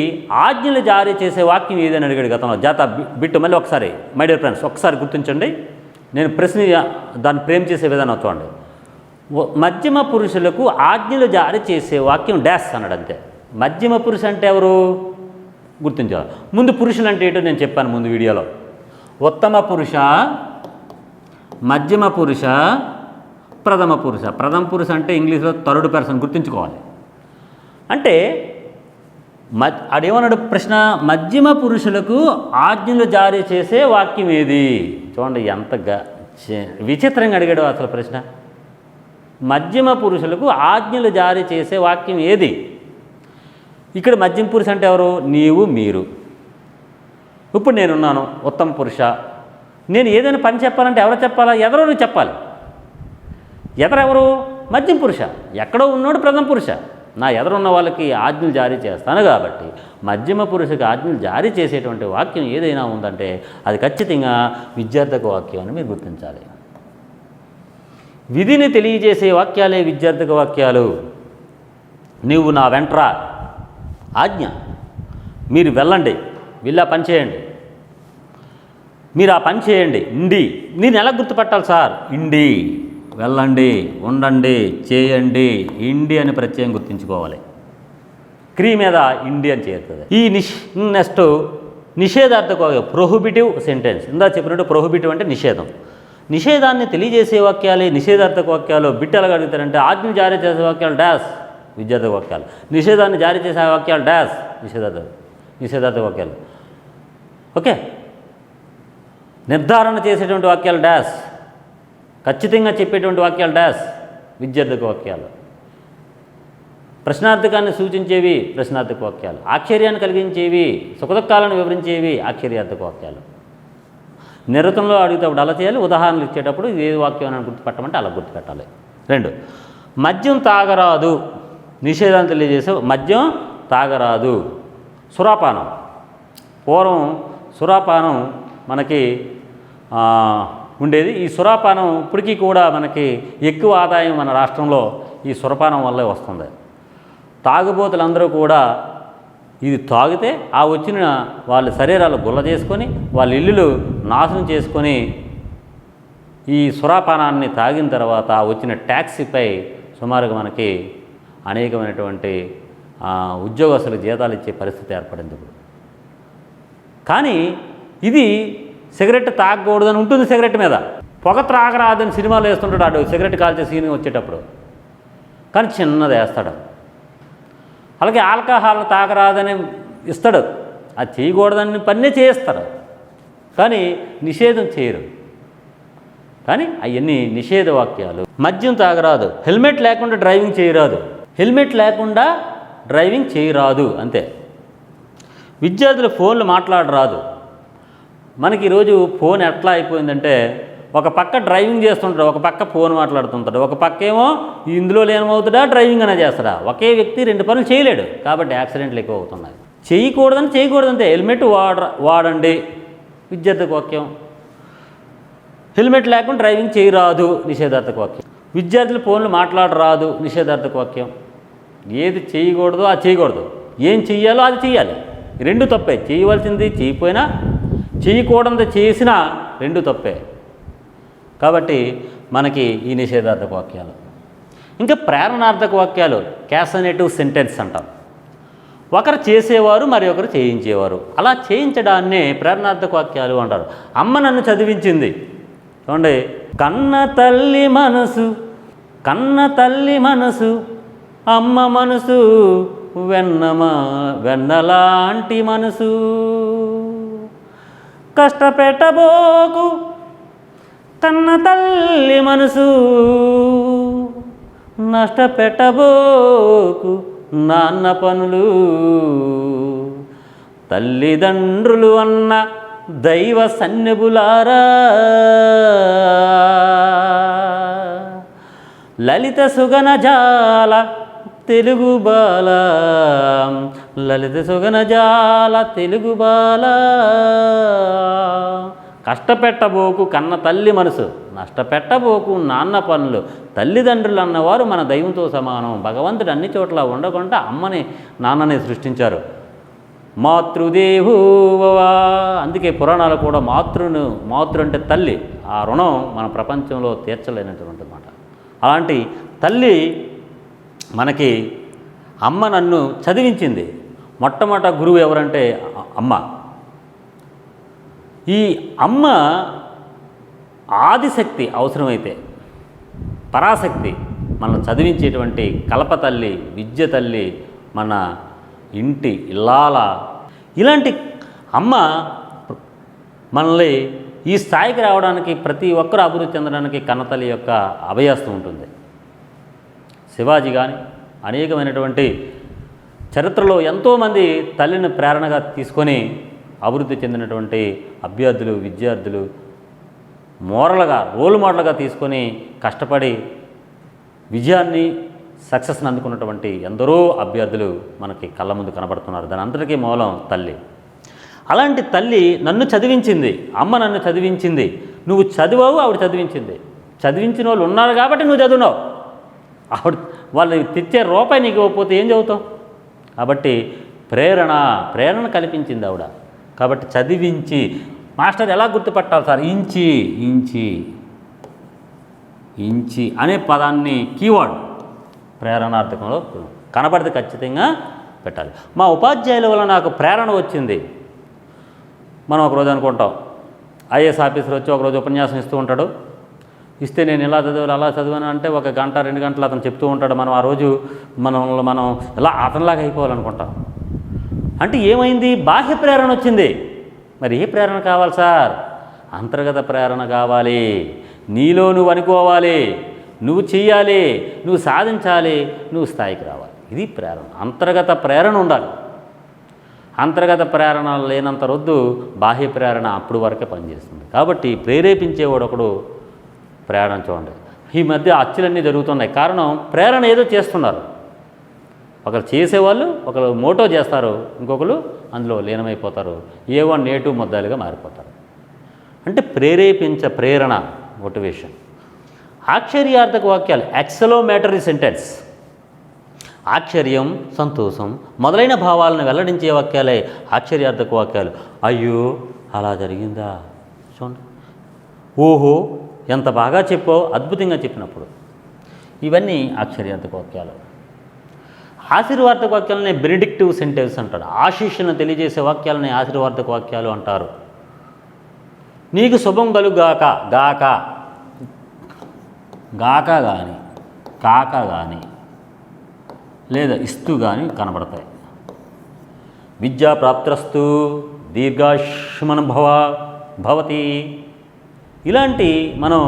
ఆజ్ఞలు జారీ చేసే వాక్యం ఏదని అడిగాడు గతంలో. జాత బిట్టు మళ్ళీ ఒకసారి మై డియర్ ఫ్రెండ్స్ ఒకసారి గుర్తించండి. నేను ప్రశ్న దాన్ని ప్రేమ చేసే విధానం చూడండి. మధ్యమ పురుషులకు ఆజ్ఞలు జారీ చేసే వాక్యం డాష్ అన్నాడు అంతే. మధ్యమ పురుషు అంటే ఎవరు గుర్తించాలి. ముందు పురుషులు అంటే ఏంటో నేను చెప్పాను ముందు వీడియోలో. ఉత్తమ పురుష, మధ్యమ పురుష, ప్రథమ పురుష. ప్రథమ పురుష అంటే ఇంగ్లీష్లో థర్డ్ పర్సన్ గుర్తుంచుకోవాలి. అంటే అదేమన్నాడు ప్రశ్న, మధ్యమ పురుషులకు ఆజ్ఞలు జారీ చేసే వాక్యం ఏది. చూడండి ఎంత విచిత్రంగా అడిగాడు అసలు ప్రశ్న. మధ్యమ పురుషులకు ఆజ్ఞలు జారీ చేసే వాక్యం ఏది. ఇక్కడ మధ్యమ పురుష అంటే ఎవరు, నీవు, మీరు. ఇప్పుడు నేనున్నాను ఉత్తమ పురుష. నేను ఏదైనా పని చెప్పాలంటే ఎవరు చెప్పాలా, ఎదరో చెప్పాలి. ఎదరెవరు, మధ్యమ పురుష. ఎక్కడో ఉన్నాడు ప్రథమ పురుష. నా ఎదురున్న వాళ్ళకి ఆజ్ఞలు జారీ చేస్తాను కాబట్టి మధ్యమ పురుషుకి ఆజ్ఞలు జారీ చేసేటువంటి వాక్యం ఏదైనా ఉందంటే అది ఖచ్చితంగా విద్యార్థక వాక్యం అని మీరు గుర్తించాలి. విధిని తెలియజేసే వాక్యాలే విద్యార్థక వాక్యాలు. నువ్వు నా వెంట్రా ఆజ్ఞ, మీరు వెళ్ళండి, వెళ్ళి ఆ పని చేయండి, మీరు ఆ పని చేయండి. ఇండి, నేను ఎలా గుర్తుపట్టాలి సార్, ఇండి, వెళ్ళండి, ఉండండి, చేయండి. ఇండి అని ప్రత్యయం గుర్తుంచుకోవాలి. క్రీ మీద ఇండి అని చేరుతుంది. ఈ నెక్స్ట్ నిషేధార్థక వాక్యం, ప్రొహిబిటివ్ సెంటెన్స్. ఇందా చెప్పినట్టు ప్రొహిబిటివ్ అంటే నిషేధం. నిషేధాన్ని తెలియజేసే వాక్యాలే నిషేధార్థక వాక్యాలు. బిట్టలుగా అడుగుతారంటే ఆజ్ఞ జారీ చేసే వాక్యాలు డాష్ విద్యార్థక వాక్యాలు, నిషేధాన్ని జారీ చేసే వాక్యాలు డాష్ నిషేధార్థక వాక్యాలు. ఓకే, నిర్ధారణ చేసేటువంటి వాక్యాలు డాష్, ఖచ్చితంగా చెప్పేటువంటి వాక్యాలు డాష్ విద్యార్థక వాక్యాలు. ప్రశ్నార్థకాన్ని సూచించేవి ప్రశ్నార్థక వాక్యాలు. ఆశ్చర్యాన్ని కలిగించేవి, సుఖదుఖాలను వివరించేవి ఆశ్చర్యార్థక వాక్యాలు. నిరతంలో అడిగేటప్పుడు అలా చేయాలి, ఉదాహరణలు ఇచ్చేటప్పుడు ఇది ఏ వాక్యం అని గుర్తుపెట్టమంటే అలా గుర్తుపెట్టాలి. 2, మద్యం తాగరాదు, నిషేధాన్ని తెలియజేసే మద్యం తాగరాదు. సురాపానం, పూర్వం సురాపానం మనకి ఉండేది. ఈ సురాపానం ఇప్పటికీ కూడా మనకి ఎక్కువ ఆదాయం మన రాష్ట్రంలో ఈ సురపానం వల్లే వస్తుంది. తాగుబోతులందరూ కూడా ఇది తాగితే ఆ వచ్చిన వాళ్ళ శరీరాలు గుల్ల చేసుకొని వాళ్ళ ఇల్లులు నాశనం చేసుకొని ఈ సురాపానాన్ని తాగిన తర్వాత వచ్చిన ట్యాక్సీపై సుమారుగా మనకి అనేకమైనటువంటి ఉద్యోగస్తులకు జీతాలు ఇచ్చే పరిస్థితి ఏర్పడింది ఇప్పుడు. కానీ ఇది సిగరెట్ తాగకూడదని ఉంటుంది. సిగరెట్ మీద పొగ త్రాగరాదని సినిమాలు వేస్తుంటాడు ఆడు, సిగరెట్ కాల్చే సీన్ వచ్చేటప్పుడు. కానీ చిన్నది వేస్తాడు. అలాగే ఆల్కహాల్ తాగరాదని ఇస్తాడు, అది చేయకూడదని పన్నే చేస్తారు. కానీ నిషేధం చేయరు. కానీ అవన్నీ నిషేధ వాక్యాలు. మద్యం తాగరాదు, హెల్మెట్ లేకుండా డ్రైవింగ్ చేయరాదు, హెల్మెట్ లేకుండా డ్రైవింగ్ చేయరాదు అంతే. విద్యార్థులు ఫోన్లు మాట్లాడరాదు. మనకి ఈరోజు ఫోన్ ఎట్లా అయిపోయిందంటే ఒక పక్క డ్రైవింగ్ చేస్తుంటాడు, ఒక పక్క ఫోన్ మాట్లాడుతుంటాడు, ఒక పక్క ఏమో ఇందులో లేనమవుతాడా డ్రైవింగ్ అనే చేస్తాడా. ఒకే వ్యక్తి 2 పనులు చేయలేడు కాబట్టి యాక్సిడెంట్లు ఎక్కువ అవుతున్నాయి. చేయకూడదంటే హెల్మెట్ వాడండి విద్యార్థక వాక్యం. హెల్మెట్ లేకుండా డ్రైవింగ్ చేయరాదు నిషేధార్థక వాక్యం. విద్యార్థులు ఫోన్లు మాట్లాడరాదు నిషేధార్థక వాక్యం. ఏది చేయకూడదో అది చేయకూడదు, ఏం చెయ్యాలో అది చెయ్యాలి. 2 తప్పే. చేయవలసింది చేయకపోయినా, చేయకూడదు చేసినా 2 తప్పే. కాబట్టి మనకి ఈ నిషేధార్థక వాక్యాలు. ఇంకా ప్రేరణార్థక వాక్యాలు క్యాసనేటివ్ సెంటెన్స్ అంటాం. ఒకరు చేసేవారు మరి ఒకరు చేయించేవారు, అలా చేయించడాన్నే ప్రేరణార్థక వాక్యాలు అంటారు. అమ్మ నన్ను చదివించింది. చూడండి, కన్న తల్లి మనసు, కన్న తల్లి మనసు, అమ్మ మనసు వెన్నలాంటి మనసు, కష్టపెట్టబోకు కన్న తల్లి మనసు, నష్టపెట్టబోకు నాన్న పనులు, తల్లిదండ్రులు అన్న దైవ సన్నిపులారా, లలిత సుగనజాల తెలుగు బాల, లలిత సుగనజాల తెలుగు బాల, కష్టపెట్టబోకు కన్న తల్లి మనసు, నష్టపెట్టబోకు నాన్న పనులు, తల్లిదండ్రులు అన్నవారు మన దైవంతో సమానం. భగవంతుడు అన్ని చోట్ల ఉండకుండా అమ్మని నాన్నని సృష్టించారు. మాతృదేవోభవ, అందుకే పురాణాలు కూడా మాతృ అంటే తల్లి, ఆ రుణం మన ప్రపంచంలో తీర్చలేనటువంటి మాట. అలాంటి తల్లి మనకి అమ్మ నన్ను చదివించింది. మొట్టమొదట గురువు ఎవరంటే అమ్మ. ఈ అమ్మ ఆదిశక్తి, అవసరమైతే పరాశక్తి, మనం చదివించేటువంటి కల్ప తల్లి, విద్య తల్లి, మన ఇంటి ఇల్లాల. ఇలాంటి అమ్మ మనల్ని ఈ స్థాయికి రావడానికి, ప్రతి ఒక్కరూ అభివృద్ధి చెందడానికి కన్నతల్లి యొక్క అభయస్థం ఉంటుంది. శివాజీ కానీ అనేకమైనటువంటి చరిత్రలో ఎంతోమంది తల్లిని ప్రేరణగా తీసుకొని అభివృద్ధి చెందినటువంటి అభ్యర్థులు, విద్యార్థులు మోరల్గా, రోల్ మోడల్గా తీసుకొని కష్టపడి విజయాన్ని, సక్సెస్ని అందుకున్నటువంటి ఎందరో అభ్యర్థులు మనకి కళ్ళ ముందు కనబడుతున్నారు. దాని అంతటికీ మూలం తల్లి. అలాంటి తల్లి నన్ను చదివించింది, అమ్మ నన్ను చదివించింది. నువ్వు చదివావు, ఆవిడ చదివించింది. చదివించిన వాళ్ళు ఉన్నారు కాబట్టి నువ్వు చదువున్నావు. ఆవిడ వాళ్ళు తెచ్చే రూపాయి నీకు ఇవ్వకపోతే ఏం చదువుతావు? కాబట్టి ప్రేరణ కల్పించింది ఆవిడ. కాబట్టి చదివించి, మాస్టర్ ఎలా గుర్తుపట్టాలి సార్? ఇంచి అనే పదాన్ని కీవర్డ్ ప్రేరణార్థకంలో కనబడితే ఖచ్చితంగా పెట్టాలి. మా ఉపాధ్యాయుల వల్ల నాకు ప్రేరణ వచ్చింది. మనం ఒకరోజు అనుకుంటాం, ఐఏఎస్ ఆఫీసర్ వచ్చి ఒకరోజు ఉపన్యాసం ఇస్తూ ఉంటాడు. ఇస్తే నేను ఇలా చదివాను, అలా చదివాను అంటే 1 గంట 2 గంటలు అతను చెప్తూ ఉంటాడు. మనం ఆ రోజు మనం ఇలా అతనిలాగా అయిపోవాలనుకుంటాం. అంటే ఏమైంది? బాహ్య ప్రేరణ వచ్చింది. మరి ఏ ప్రేరణ కావాలి సార్? అంతర్గత ప్రేరణ కావాలి. నీలో నువ్వు అనుకోవాలి, నువ్వు చెయ్యాలి, నువ్వు సాధించాలి, నువ్వు స్థాయికి రావాలి. ఇది ప్రేరణ. అంతర్గత ప్రేరణ ఉండాలి. అంతర్గత ప్రేరణ లేనంత రొద్దు బాహ్య ప్రేరణ అప్పుడు వరకే పనిచేస్తుంది. కాబట్టి ప్రేరేపించేవాడు ఒకడు ప్రేరణ. చూడండి, ఈ మధ్య అచ్చులన్నీ జరుగుతున్నాయి. కారణం, ప్రేరణ ఏదో చేస్తున్నారు. ఒకరు చేసేవాళ్ళు ఒకరు మోటో చేస్తారు, ఇంకొకరు అందులో లీనమైపోతారు. A1 A2 ముద్దాలుగా మారిపోతారు. అంటే ప్రేరణ, మోటివేషన్. ఆశ్చర్యార్థక వాక్యాలు ఎక్సలోమేటరీ సెంటెన్స్. ఆశ్చర్యం, సంతోషం మొదలైన భావాలను వెల్లడించే వాక్యాలే ఆశ్చర్యార్థక వాక్యాలు. అయ్యో అలా జరిగిందా, చూడండి, ఓహో ఎంత బాగా చెప్పావు, అద్భుతంగా చెప్పినప్పుడు. ఇవన్నీ ఆశ్చర్యార్థక వాక్యాలు. ఆశీర్వాదక వాక్యాలని బెనిడిక్టివ్ సెంటెన్స్ అంటారు. ఆశీస్సులను తెలియజేసే వాక్యాలని ఆశీర్వాదక వాక్యాలు అంటారు. నీకు శుభం కలుగాక, గాక కానీ, కాక కానీ, లేదా ఇస్తూ కానీ కనబడతాయి. విద్యా ప్రాప్తిరస్తు, దీర్ఘాయుష్మాన్ భవతి. ఇలాంటి మనం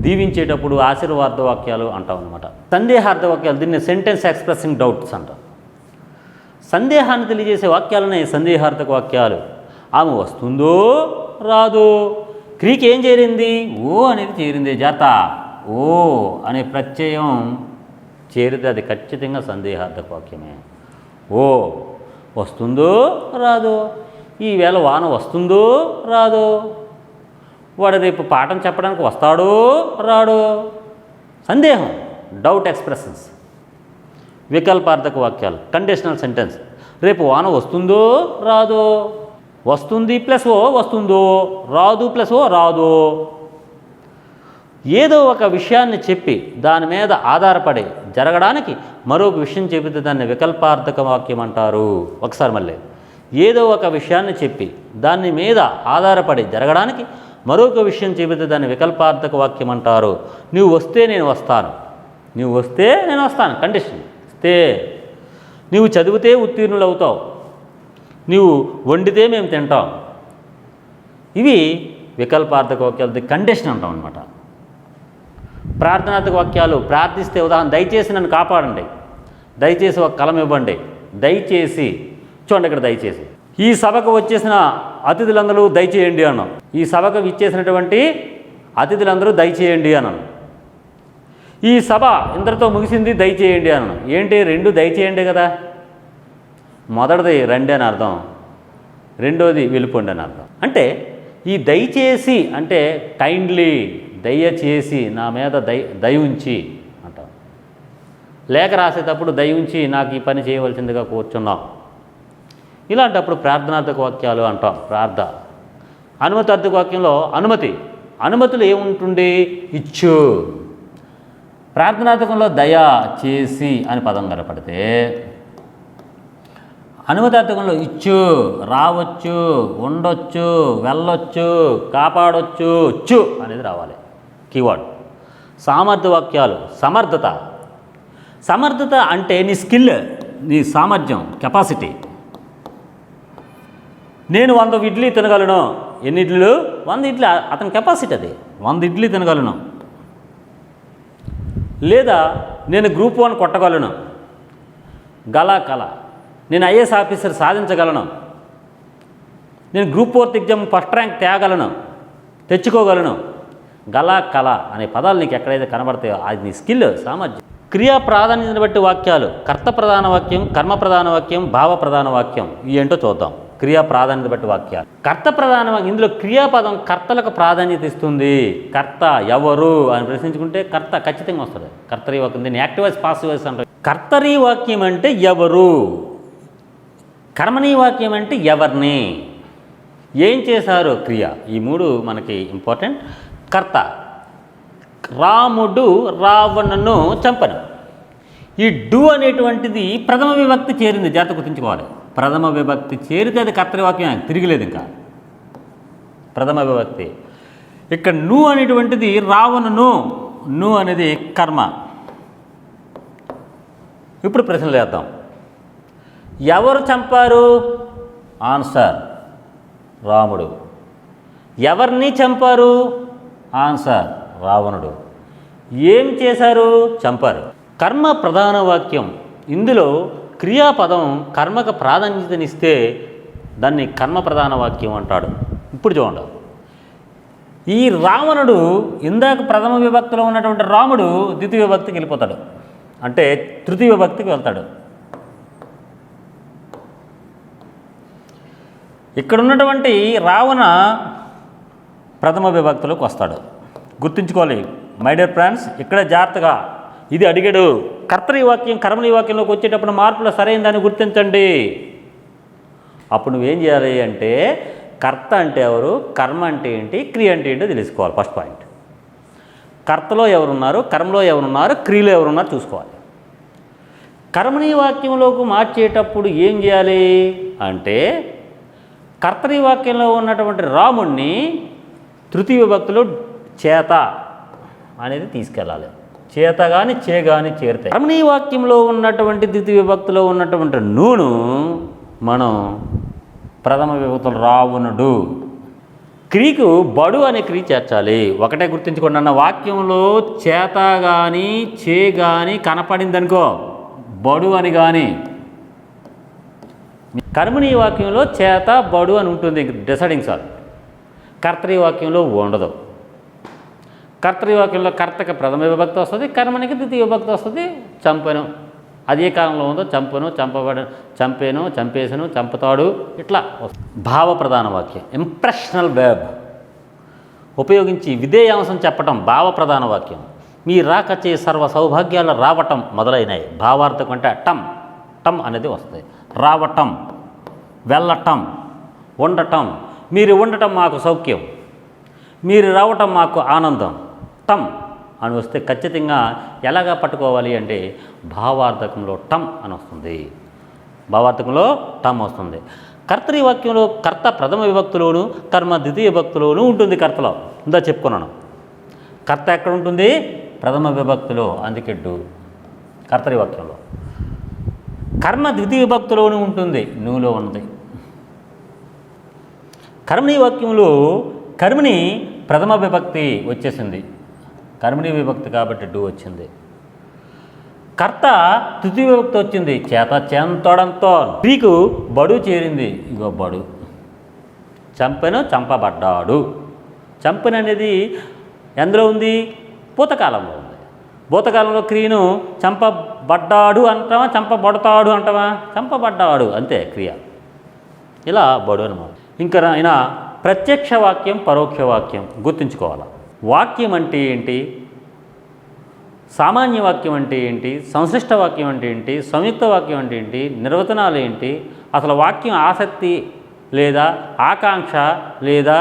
దీవించేటప్పుడు ఆశీర్వాద వాక్యాలు అంటాం అన్నమాట. సందేహార్థ వాక్యాలు, దీన్ని సెంటెన్స్ ఎక్స్ప్రెసింగ్ డౌట్స్ అంటారు. సందేహాన్ని తెలియజేసే వాక్యాలనే సందేహార్థక వాక్యాలు. ఆమె వస్తుందో రాదో, క్రీకి ఏం చేరింది, ఓ అనేది చేరింది, జాత ఓ అనే ప్రత్యయం చేరితే అది ఖచ్చితంగా సందేహార్థక వాక్యమే. ఓ వస్తుందో రాదో, ఈవేళ వాన వస్తుందో రాదో, వాడు రేపు పాఠం చెప్పడానికి వస్తాడో రాడో, సందేహం, డౌట్ ఎక్స్ప్రెషన్స్. వికల్పార్థక వాక్యాలు కండిషనల్ సెంటెన్స్. రేపు వాన వస్తుందో రాదో, వస్తుంది ప్లస్ ఓ వస్తుందో, రాదు ప్లస్ ఓ రాదో. ఏదో ఒక విషయాన్ని చెప్పి దాని మీద ఆధారపడి జరగడానికి మరొక విషయం చెబితే దాన్ని వికల్పార్థక వాక్యం అంటారు. ఒకసారి మళ్ళీ, ఏదో ఒక విషయాన్ని చెప్పి దాని మీద ఆధారపడి జరగడానికి మరొక విషయం చెబితే దాన్ని వికల్పార్థక వాక్యం అంటారు. నువ్వు వస్తే నేను వస్తాను, నువ్వు వస్తే నేను వస్తాను కండిషన్ ఇస్తే, నువ్వు చదివితే ఉత్తీర్ణులు అవుతావు, నువ్వు వండితే మేము తింటాం. ఇవి వికల్పార్థక వాక్యాలు, కండిషన్ అంటాం అనమాట. ప్రార్థనాత్మక వాక్యాలు, ప్రార్థిస్తే ఉదాహరణ, దయచేసి నన్ను కాపాడండి, దయచేసి ఒక కలం ఇవ్వండి, దయచేసి చూడండి ఇక్కడ దయచేసి. ఈ సభకు వచ్చేసిన అతిథులందరూ దయచేయండి అన్నాం. ఈ సభకు ఇచ్చేసినటువంటి అతిథులందరూ దయచేయండి అన్నాను. ఈ సభ ఇంతటితో ముగిసింది దయచేయండి అన్నాను. ఏంటి, రెండు దయచేయండి కదా. మొదటిది రండి అని అర్థం, రెండోది వెళ్ళిపోండి అని అర్థం. అంటే ఈ దయచేసి అంటే కైండ్లీ, దయచేసి నా మీద దయ ఉంచి అంటాం. లేఖ రాసేటప్పుడు దయ ఉంచి నాకు ఈ పని చేయవలసిందిగా కూర్చున్నాం. ఇలాంటప్పుడు ప్రార్థనాత్మక వాక్యాలు అంటాం. అనుమతార్థక వాక్యంలో అనుమతులు ఏముంటుంది, ఇచ్చు. ప్రార్థనాత్మకంలో దయ చేసి అని పదం కనపడితే, అనుమతార్థకంలో ఇచ్చు, రావచ్చు, ఉండొచ్చు, వెళ్ళొచ్చు, కాపాడొచ్చు, చు అనేది రావాలి కీవర్డ్. సామర్థ్య వాక్యాలు, సమర్థత అంటే నీ స్కిల్, నీ సామర్థ్యం, కెపాసిటీ. నేను 100 ఇడ్లీ తినగలను. ఎన్ని ఇడ్లీలు? 100 ఇడ్లీ. అతని కెపాసిటీ అది, 100 ఇడ్లీ తినగలను. లేదా నేను గ్రూప్ 1 కొట్టగలను, కళ. నేను ఐఏఎస్ ఆఫీసర్ సాధించగలను. నేను గ్రూప్ 4 ఎగ్జామ్ ఫస్ట్ ర్యాంక్ తెచ్చుకోగలను. కళ అనే పదాలు నీకు ఎక్కడైతే కనబడతాయో అది నీ స్కిల్, సామర్థ్యం. క్రియా ప్రాధాన్యతను బట్టి వాక్యాలు, కర్త ప్రధాన వాక్యం, కర్మ ప్రధాన వాక్యం, భావ ప్రధాన వాక్యం. ఇవి ఏంటో చూద్దాం. క్రియా ప్రాధాన్యత బట్టి వాక్యాలు. కర్త ప్రధాన వాక్యం, ఇందులో క్రియాపదం కర్తలకు ప్రాధాన్యత ఇస్తుంది. కర్త ఎవరు అని ప్రశ్నించుకుంటే కర్త ఖచ్చితంగా వస్తుంది. కర్తరీ వాక్యం, దీన్ని యాక్టివ్ వాయిస్, పాసివ్ వాయిస్ అంటారు. కర్తరీ వాక్యం అంటే ఎవరు, కర్మనీ వాక్యం అంటే ఎవరిని, ఏం చేశారు, క్రియ. ఈ మూడు మనకి ఇంపార్టెంట్. కర్త, రాముడు రావణును చంపను. ఈ డు అనేటువంటిది ప్రథమ విభక్తి చేరింది, జాగ్రత్త గుర్తుంచుకోవాలి. ప్రథమ విభక్తి చేరితే అది కర్తరి వాక్యం, తిరిగిలేదు ఇంకా. ప్రథమ విభక్తి. ఇక్కడ ను అనేటువంటిది రావణును, ను అనేది కర్మ. ఇప్పుడు ప్రశ్నలు వేద్దాం. ఎవరు చంపారు? ఆన్సర్ రాముడు. ఎవరిని చంపారు? ఆన్సర్ రావణుడు. ఏం చేశారు? చంపారు. కర్మ ప్రధాన వాక్యం. ఇందులో క్రియాపదం కర్మకు ప్రాధాన్యతనిస్తే దాన్ని కర్మ ప్రధాన వాక్యం అంటాడు. ఇప్పుడు చూడండి, ఈ రావణుడు ఇందాక ప్రథమ విభక్తిలో ఉన్నటువంటి రాముడు ద్వితీయ విభక్తికి వెళ్ళిపోతాడు, అంటే తృతీయ విభక్తికి వెళ్తాడు. ఇక్కడ ఉన్నటువంటి రావణ ప్రథమ విభక్తిలోకి వస్తాడు. గుర్తుంచుకోవాలి మై డియర్ ఫ్రెండ్స్, ఇక్కడ జాగ్రత్తగా ఇది అడిగాడు. కర్తరీ వాక్యం కర్మనీ వాక్యంలోకి వచ్చేటప్పుడు మార్పులు సరైన దాన్ని గుర్తించండి. అప్పుడు నువ్వేం చేయాలి అంటే కర్త అంటే ఎవరు, కర్మ అంటే ఏంటి, క్రియ అంటే ఏంటో తెలుసుకోవాలి. ఫస్ట్ పాయింట్, కర్తలో ఎవరున్నారు, కర్మలో ఎవరున్నారు, క్రియలో ఎవరున్నారు చూసుకోవాలి. కర్మనీ వాక్యంలోకి మార్చేటప్పుడు ఏం చేయాలి అంటే కర్తరీ వాక్యంలో ఉన్నటువంటి రాముణ్ణి తృతీయ విభక్తిలో చేత అనేది తీసుకెళ్ళాలి. చేత కానీ చే కానీ చేరుతాయి. కర్మనీ వాక్యంలో ఉన్నటువంటి ద్వితీయ విభక్తిలో ఉన్నటువంటి నూను మనం ప్రథమ విభక్తులు రావణుడు. క్రియకు బడు అనే క్రియ చేర్చాలి. ఒకటే గుర్తుంచుకోండి అన్న, వాక్యంలో చేత కానీ చే కానీ కనపడిందనుకో బడు అని కానీ, కర్మనీ వాక్యంలో చేత బడు అని ఉంటుంది, డిసైడింగ్ సార్. కర్తరీ వాక్యంలో ఉండదు. కర్తరీ వాక్యంలో కర్తకి ప్రథమ విభక్తి వస్తుంది, కర్మనికి ద్వితీయ విభక్తి వస్తుంది. చంపను అదే కాలంలో ఉందో చంపను, చంపేను, చంపేసను, చంపుతాడు, ఇట్లా వస్తుంది. భావ ప్రధాన వాక్యం ఇంప్రెషనల్ వెబ్ ఉపయోగించి విధేయాంశం చెప్పటం భావ ప్రధాన వాక్యం. మీ రాకచే సర్వ సౌభాగ్యాలు రావటం మొదలైనవి. భావార్థకం అంటే టం అనేది వస్తుంది. రావటం, వెళ్ళటం, ఉండటం. మీరు ఉండటం మాకు సౌఖ్యం, మీరు రావటం మాకు ఆనందం. టమ్ అని వస్తే ఖచ్చితంగా ఎలాగా పట్టుకోవాలి అంటే భావార్థకంలో టమ్ అని వస్తుంది. భావార్థకంలో టమ్ వస్తుంది. కర్తరి వాక్యంలో కర్త ప్రథమ విభక్తిలోను కర్మ ద్వితీయ విభక్తిలోను ఉంటుంది. కర్తలో ఇందా చెప్పుకున్నాను. కర్త ఎక్కడ ఉంటుంది? ప్రథమ విభక్తిలో, అందుకే డు. కర్తరి వాక్యంలో కర్మ ద్వితీయ విభక్తిలోనూ ఉంటుంది, నువ్వులో ఉన్నది. కర్మణీ వాక్యంలో కర్మని ప్రథమ విభక్తి వచ్చేసింది, కర్మణీ విభక్తి కాబట్టి డు వచ్చింది. కర్త తృతీయ విభక్తి వచ్చింది, చేత చెంతడంతో స్త్రీకు బడు చేరింది, ఇగో బడు. చంపెను చంపబడ్డాడు. చంపెను అనేది ఎందులో ఉంది? భూతకాలంలో ఉంది. భూతకాలంలో క్రియను చంపబడ్డాడు అంటావా, చంపబడతాడు అంటావా? చంపబడ్డాడు అంతే క్రియ. ఇలా బడు అనమాట. ఇంకా అయినా ప్రత్యక్ష వాక్యం పరోక్ష వాక్యం గుర్తుంచుకోవాలి. వాక్యం అంటే ఏంటి, సామాన్య వాక్యం అంటే ఏంటి, సంశ్లిష్ట వాక్యం అంటే ఏంటి, సంయుక్త వాక్యం అంటే ఏంటి, నిర్వచనాలు ఏంటి, అసలు వాక్యం ఆసక్తి లేదా ఆకాంక్ష లేదా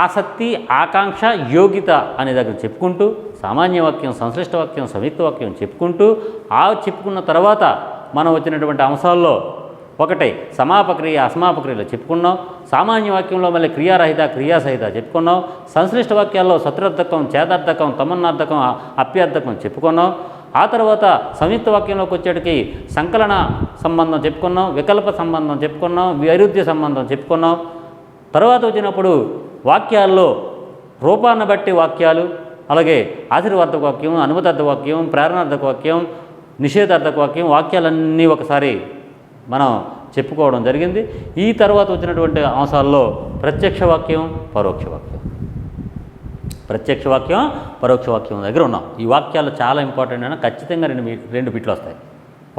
ఆసక్తి ఆకాంక్ష యోగ్యత అనే దగ్గర చెప్పుకుంటూ సామాన్య వాక్యం సంశ్లిష్ట వాక్యం సంయుక్త వాక్యం చెప్పుకుంటూ చెప్పుకున్న తర్వాత మనం వచ్చినటువంటి అంశాల్లో ఒకటే సమాపక్రియ అసమాపక్రియలో చెప్పుకున్నాం. సామాన్య వాక్యంలో మళ్ళీ క్రియారహిత క్రియాసహిత చెప్పుకున్నాం. సంశ్లిష్ట వాక్యాల్లో శత్రుర్థకం చేదార్థకం తమన్నార్థకం అప్యార్థకం చెప్పుకున్నాం. ఆ తర్వాత సంయుక్త వాక్యంలోకి వచ్చేటికి సంకలన సంబంధం చెప్పుకున్నాం, వికల్ప సంబంధం చెప్పుకున్నాం, వైరుధ్య సంబంధం చెప్పుకున్నాం. తర్వాత వచ్చినప్పుడు వాక్యాల్లో రూపాన్ని బట్టి వాక్యాలు, అలాగే ఆశీర్వాదక వాక్యం, అనుమతార్థక వాక్యం, ప్రేరణార్థక వాక్యం, నిషేధార్థక వాక్యం, వాక్యాలన్నీ ఒకసారి మనం చెప్పుకోవడం జరిగింది. ఈ తర్వాత వచ్చినటువంటి అంశాల్లో ప్రత్యక్ష వాక్యం పరోక్ష వాక్యం, ప్రత్యక్ష వాక్యం పరోక్ష వాక్యం దగ్గర ఉన్నాం. ఈ వాక్యాలు చాలా ఇంపార్టెంట్ అయినా ఖచ్చితంగా రెండు బిట్లు వస్తాయి,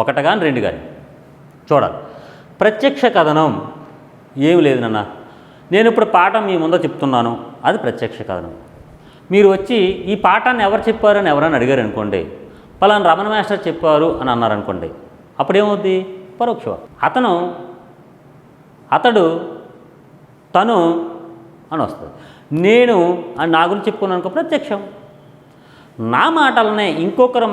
ఒకటి కానీ రెండు కానీ చూడాలి. ప్రత్యక్ష కథనం ఏమి లేదు నాన్న, నేను ఇప్పుడు పాఠం మీ ముందు చెప్తున్నాను, అది ప్రత్యక్ష కథనం. మీరు వచ్చి ఈ పాఠాన్ని ఎవరు చెప్పారు అని ఎవరైనా అడిగారు అనుకోండి, పలానా రమణ మాస్టర్ చెప్పారు అని అన్నారనుకోండి, అప్పుడేమవుద్ది? పరోక్ష వాక్యం. అతడు తను అని వస్తుంది. నేను అని నా గురించి చెప్పుకున్నాను అనుకో ప్రత్యక్షం. నా మాటలనే ఇంకొకరి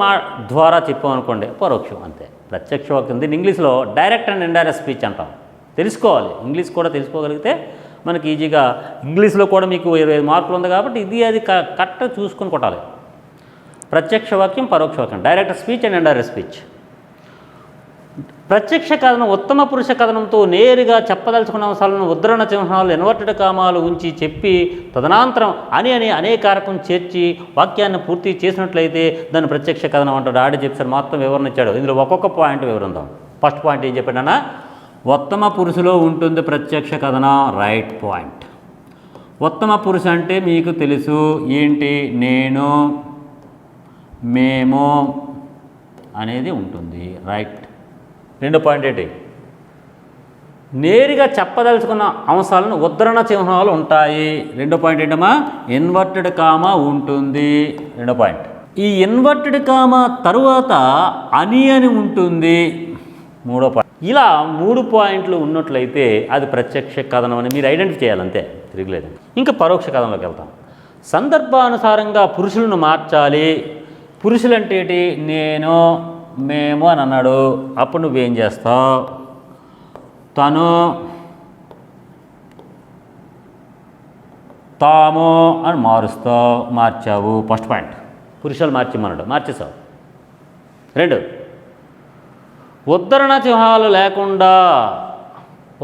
ద్వారా చెప్పామనుకోండి పరోక్షం. అంతే ప్రత్యక్ష వాక్యం. దీన్ని ఇంగ్లీష్లో డైరెక్ట్ అండ్ ఇండైరెక్ట్ స్పీచ్ అంటాం. తెలుసుకోవాలి, ఇంగ్లీష్ కూడా తెలుసుకోగలిగితే మనకి ఈజీగా. ఇంగ్లీష్లో కూడా మీకు 25 మార్కులు ఉంది కాబట్టి ఇది అది కరెక్ట్ చూసుకొని కొట్టాలి. ప్రత్యక్ష వాక్యం పరోక్ష వాక్యం, direct speech and indirect speech. ప్రత్యక్ష కథనం ఉత్తమ పురుష కథనంతో నేరుగా చెప్పదలుచుకున్న అంశాలను ఉద్ధరణ చిహ్నాలు ఇన్వర్టెడ్ కామాలు ఉంచి చెప్పి తదనంతరం అని అనేకారకం చేర్చి వాక్యాన్ని పూర్తి చేసినట్లయితే దాన్ని ప్రత్యక్ష కథనం అంటాడు. ఆడి చెప్పారు, మొత్తం వివరణ ఇచ్చాడు. ఇందులో ఒక్కొక్క పాయింట్ వివరిందాం. ఫస్ట్ పాయింట్ ఏం చెప్పాడన్నా, ఉత్తమ పురుషులో ఉంటుంది ప్రత్యక్ష కథనం. Right point. ఉత్తమ పురుష అంటే మీకు తెలుసు ఏంటి, నేను మేము అనేది ఉంటుంది. రైట్. రెండో పాయింట్ ఏంటి, నేరుగా చెప్పదలుచుకున్న అంశాలను ఉద్ధరణ చిహ్నాలు ఉంటాయి. రెండో పాయింట్ ఏంటమ్మా, ఇన్వర్టెడ్ కామా ఉంటుంది. రెండో పాయింట్. ఈ ఇన్వర్టెడ్ కామా తరువాత అని ఉంటుంది. మూడో పాయింట్. ఇలా 3 పాయింట్లు ఉన్నట్లయితే అది ప్రత్యక్ష కథనం అని మీరు ఐడెంటిఫై చేయాలంతే, తిరగలేదు. ఇంకా పరోక్ష కథనంలోకి వెళ్తాం. సందర్భానుసారంగా పురుషులను మార్చాలి. పురుషులంటే ఏంటి, నేను మేము అని అన్నాడు, అప్పుడు నువ్వేం చేస్తావు, తను తాము అని మార్చావు. First point. పురుషులు మార్చిమన్నాడు, మార్చేసావు. 2, ఉద్ధరణ చిహ్నాలు లేకుండా,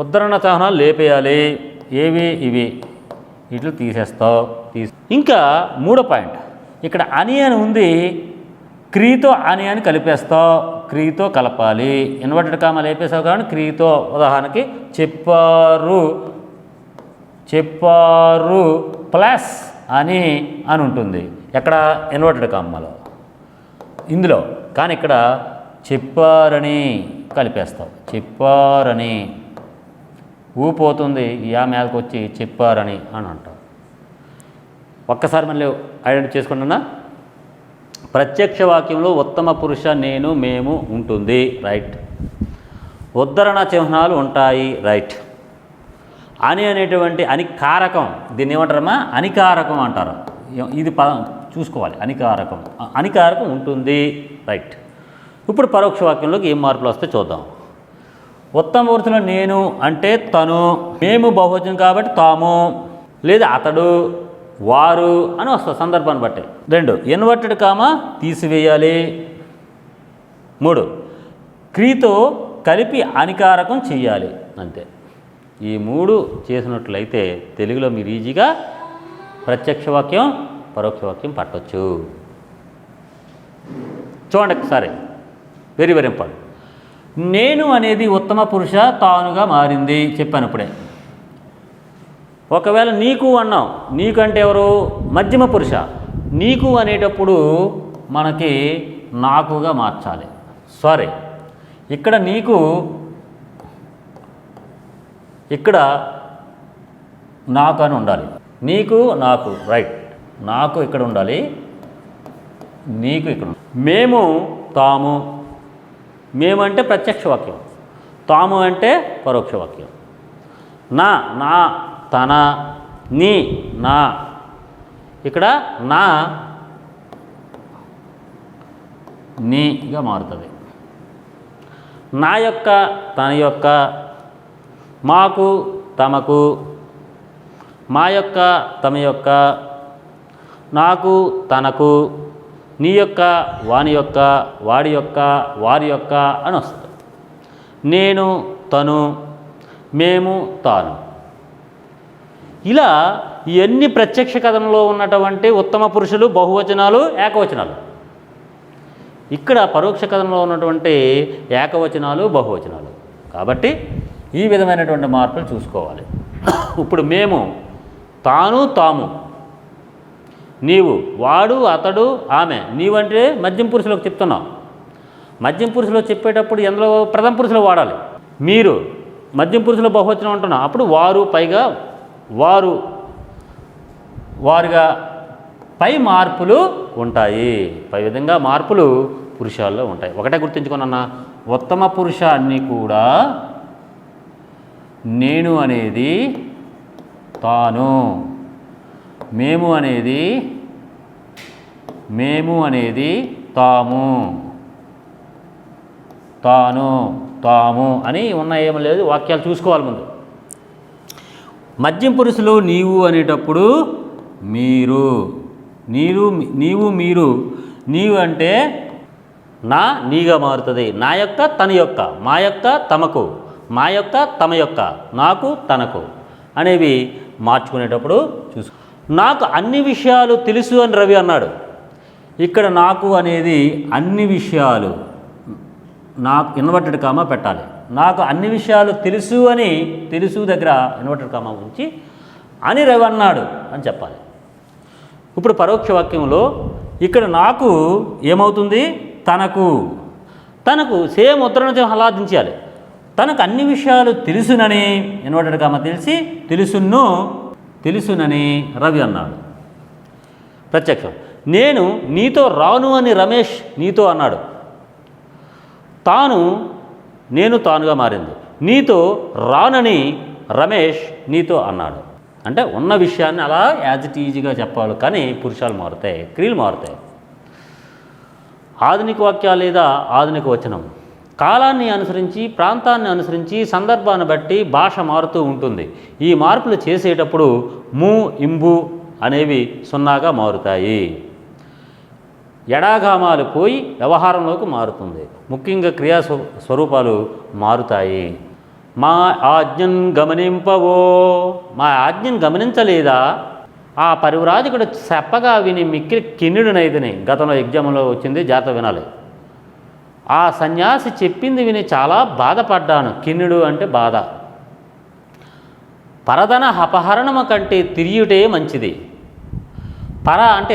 ఉద్ధరణ చిహ్నాలు లేపేయాలి. ఏవి ఇవి, ఇట్లు తీసేస్తావు. ఇంకా 3వ పాయింట్, ఇక్కడ అని ఉంది, క్రియతో అని కలిపేస్తావు. క్రియతో కలపాలి. ఇన్వర్టెడ్ కామా లేపేసావు కానీ క్రియతో. ఉదాహరణకి చెప్పారు ప్లస్ అని ఉంటుంది ఎక్కడ, ఇన్వర్టెడ్ కామాలో ఇందులో. కానీ ఇక్కడ చెప్పారని కలిపేస్తావు. చెప్పారని ఊపోతుంది, యా మీదకి వచ్చి చెప్పారని అని అంటావు. ఒక్కసారి మళ్ళీ ఐడెంటిఫై చేసుకుంటున్నా. ప్రత్యక్ష వాక్యంలో ఉత్తమ పురుష నేను మేము ఉంటుంది. రైట్. ఉద్ధరణ చిహ్నాలు ఉంటాయి. రైట్. అనేటువంటి అనికారకం, దీన్ని ఏమంటారమ్మా, అనికారకం అంటారు. ఇది చూసుకోవాలి. అనికారకం ఉంటుంది. రైట్. ఇప్పుడు పరోక్ష వాక్యంలోకి ఏం మార్పులు వస్తే చూద్దాం. ఉత్తమ పురుషులో నేను అంటే తను, మేము బహువచనం కాబట్టి తాము, లేదా అతడు, వారు అని వస్తుంది సందర్భాన్ని బట్టి. 2 ఇన్వర్టెడ్ కామా తీసివేయాలి. 3 క్రియతో కలిపి అనికారకం చెయ్యాలి. అంతే. ఈ 3 చేసినట్లయితే తెలుగులో మీరు ఈజీగా ప్రత్యక్ష వాక్యం, పరోక్ష వాక్యం పట్టవచ్చు. చూడండి ఒకసారి, వెరీ వెరీ ఇంపార్టెంట్. నేను అనేది ఉత్తమ పురుష తానుగా మారింది చెప్పాను ఇప్పుడే. ఒకవేళ నీకు అన్నాం, నీకు అంటే ఎవరు? మధ్యమ పురుష. నీకు అనేటప్పుడు మనకి నాకుగా మార్చాలి. సారీ, ఇక్కడ నీకు, ఇక్కడ నాకు అని ఉండాలి. నీకు నాకు, రైట్. నాకు ఇక్కడ ఉండాలి, నీకు ఇక్కడ. మేము తాము. మేము అంటే ప్రత్యక్ష వాక్యం, తాము అంటే పరోక్ష వాక్యం. నా తన, నీ నా. ఇక్కడ నా నీగా మారుతుంది. నా యొక్క, తన యొక్క, మాకు తమకు, మా యొక్క తమ యొక్క, నాకు తనకు, నీ యొక్క వాని యొక్క, వాడి యొక్క, వారి యొక్క అని వస్తుంది. నేను తను, మేము తాను. ఇలా ఇవన్నీ ప్రత్యక్ష కథనంలో ఉన్నటువంటి ఉత్తమ పురుషులు, బహువచనాలు, ఏకవచనాలు. ఇక్కడ పరోక్ష కథనంలో ఉన్నటువంటి ఏకవచనాలు, బహువచనాలు. కాబట్టి ఈ విధమైనటువంటి మార్పులు చూసుకోవాలి. ఇప్పుడు మేము, తాను తాము, నీవు, వాడు అతడు ఆమె. నీవంటే మధ్యం పురుషులకు చెప్తున్నావు. మధ్యం పురుషులు చెప్పేటప్పుడు ఎందులో ప్రథమ పురుషులు వాడాలి. మీరు మధ్యం పురుషులు బహువచనం అంటున్నాం, అప్పుడు వారు, పైగా వారు, వారుగా పై మార్పులు ఉంటాయి. పై విధంగా మార్పులు పురుషాల్లో ఉంటాయి. ఒకటే గుర్తుంచుకున్న ఉత్తమ పురుషాన్ని కూడా నేను అనేది తాను, మేము అనేది తాము, తాను తాము అని ఉన్న ఏం లేదు. వాక్యాలు చూసుకోవాలి ముందు. మధ్యం పురుషులు నీవు అనేటప్పుడు మీరు, నీవు మీరు. నీవు అంటే నా నీగా మారుతుంది. నా యొక్క తన యొక్క, మా యొక్క తమకు, మా యొక్క తమ యొక్క, నాకు తనకు అనేవి మార్చుకునేటప్పుడు చూసుకో. నాకు అన్ని విషయాలు తెలుసు అని రవి అన్నాడు. ఇక్కడ నాకు అనేది అన్ని విషయాలు, నాకు ఇన్వర్టెడ్ కామా పెట్టాలి. నాకు అన్ని విషయాలు తెలుసు అని, తెలుసు దగ్గర ఇన్వర్టెడ్ కామా ఉంచి అని రవి అన్నాడు అని చెప్పాలి. ఇప్పుడు పరోక్ష వాక్యంలో ఇక్కడ నాకు ఏమవుతుంది? తనకు, తనకు సేమ్ ఉత్తరం హలాదించాలి. తనకు అన్ని విషయాలు తెలుసునని ఇన్వర్టెడ్ కామా తెలిసి, తెలుసునని రవి అన్నాడు. ప్రత్యక్షం. నేను నీతో రాను అని రమేష్ నీతో అన్నాడు. నేను తానుగా మారింది. నీతో రానని రమేష్ నీతో అన్నాడు. అంటే ఉన్న విషయాన్ని అలా యాజ్ ఇట్ ఈజీగా చెప్పాలి. కానీ పురుషాలు మారుతాయి, క్రియలు మారుతాయి. ఆధునిక వాక్యాలు లేదా ఆధునిక వచనం కాలాన్ని అనుసరించి, ప్రాంతాన్ని అనుసరించి, సందర్భాన్ని బట్టి భాష మారుతూ ఉంటుంది. ఈ మార్పులు చేసేటప్పుడు ము, ఇంబు అనేవి సున్నాగా మారుతాయి. ఎడాగామాలు పోయి వ్యవహారంలోకి మారుతుంది. ముఖ్యంగా క్రియా స్వరూపాలు మారుతాయి. మా ఆజ్ఞను గమనింపవో, మా ఆజ్ఞను గమనించలేదా? ఆ పరివ్రాజకుడు చెప్పగా విని మిక్కిలి కిన్నుడునైదని గతంలో ఎగ్జామ్లో వచ్చింది, జాత వినాలి. ఆ సన్యాసి చెప్పింది విని చాలా బాధపడ్డాను. కిన్నుడు అంటే బాధ. పరధన అపహరణము కంటే తిరియుటే మంచిది. పర అంటే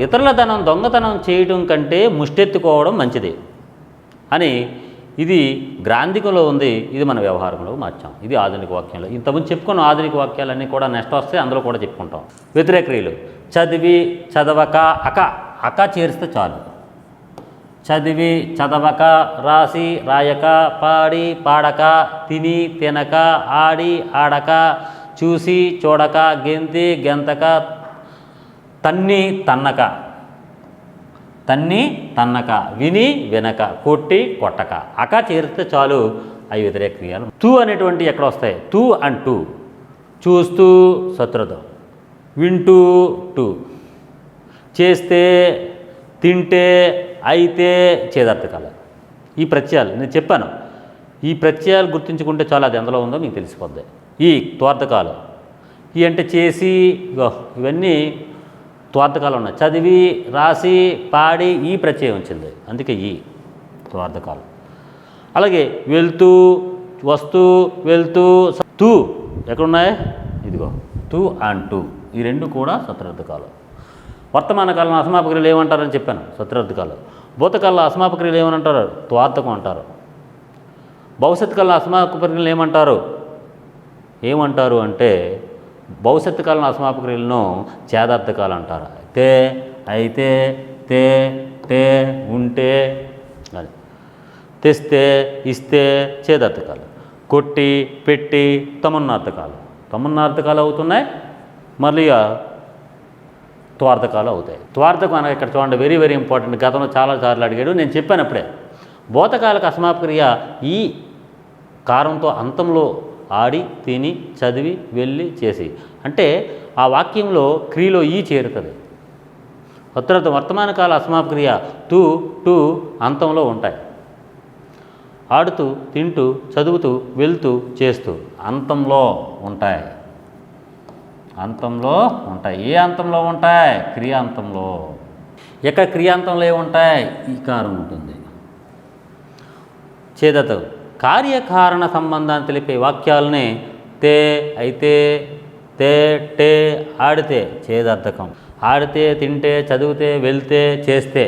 ఇతరుల ధనం దొంగతనం చేయడం కంటే ముష్టెత్తుకోవడం మంచిది అని ఇది గ్రాంధికంలో ఉంది. ఇది మన వ్యవహారంలో మార్చాం. ఇది ఆధునిక వాక్యంలో. ఇంతకుముందు చెప్పుకున్న ఆధునిక వాక్యాలన్నీ కూడా నెక్స్ట్ వస్తే అందులో కూడా చెప్పుకుంటాం. వ్యతిరేక క్రియలు చదివి, చదవక, అక చేరిస్తే చాలు. చదివి, చదవక, రాసి, రాయక, పాడి, పాడక, తిని, తినక, ఆడి, ఆడక, చూసి, చూడక, గెంతి, గెంతక, తన్ని తన్నక, తన్ని తన్నక, విని వినక, కొట్టి కొట్టక. అక చేరితే చాలు అవి వ్యతిరేక క్రియలు. తూ అనేటువంటి ఎక్కడ వస్తాయి? తూ అండ్ టూ. చూస్తూ శత్రుత్వం, వింటూ టూ, చేస్తే తింటే అయితే చేదర్థకాలు. ఈ ప్రత్యయాలు నేను చెప్పాను. ఈ ప్రత్యయాలు గుర్తుంచుకుంటే చాలా అది ఎందులో ఉందో మీకు తెలిసిపోద్ది. ఈ త్వార్థకాలు, ఈ అంటే చేసి, ఇవన్నీ త్వార్థకాలు ఉన్నాయి. చదివి రాసి పాడి ఈ ప్రత్యయం వచ్చింది, అందుకే ఈ త్వార్థకాలు. అలాగే వెళ్తూ, వస్తూ, వెళ్తూ. తూ ఎక్కడున్నాయి? ఇదిగో తూ అండ్ టూ, ఈ రెండు కూడా సత్రార్థకాలు. వర్తమాన కాలంలో అసమాపక్రియలు ఏమంటారని చెప్పాను, సత్రార్థకాలు. భూతకాలంలో అసమాపక్రియలు ఏమనంటారు? త్వార్థకం అంటారు. భవిష్యత్ కాలంలో అసమాపక్రియలు ఏమంటారు అంటే భవిష్యత్తు కాలంలో అసమాపక్రియలను చేదార్థకాలు అంటారు. తే, అయితే, తే, టే, ఉంటే, అది తెస్తే, ఇస్తే చేదార్థకాలు. కొట్టి, పెట్టి తమన్నార్థకాలు. తమన్నార్థకాలు అవుతున్నాయి, మళ్ళీ త్వార్థకాలు అవుతాయి. త్వార్థకం అనగా ఇక్కడ చూడండి, వెరీ వెరీ ఇంపార్టెంట్. గతంలో చాలాసార్లు అడిగాడు, నేను చెప్పాను అప్పుడే. భూతకాలకు అసమాపక్రియ ఈ కారంతో అంతంలో ఆడి, తిని, చదివి, వెళ్ళి, చేసి. అంటే ఆ వాక్యంలో క్రియలో ఈ చేరుతుంది. ఉత్తరార్థ వర్తమాన కాల అసమాపక్రియ తూ, టూ అంతంలో ఉంటాయి. ఆడుతూ, తింటూ, చదువుతూ, వెళ్తూ, చేస్తూ అంతంలో ఉంటాయి. అంతంలో ఉంటాయి. ఏ అంతంలో ఉంటాయి? క్రియాంతంలో. ఎక్కడ క్రియాంతంలో ఏముంటాయి? ఈ కారం ఉంటుంది. చేదత కార్యకారణ సంబంధాన్ని తెలిపే వాక్యాలనే తే, అయితే, తే, టే, ఆడితే చేదర్థకం. ఆడితే, తింటే, చదివితే, వెళ్తే, చేస్తే.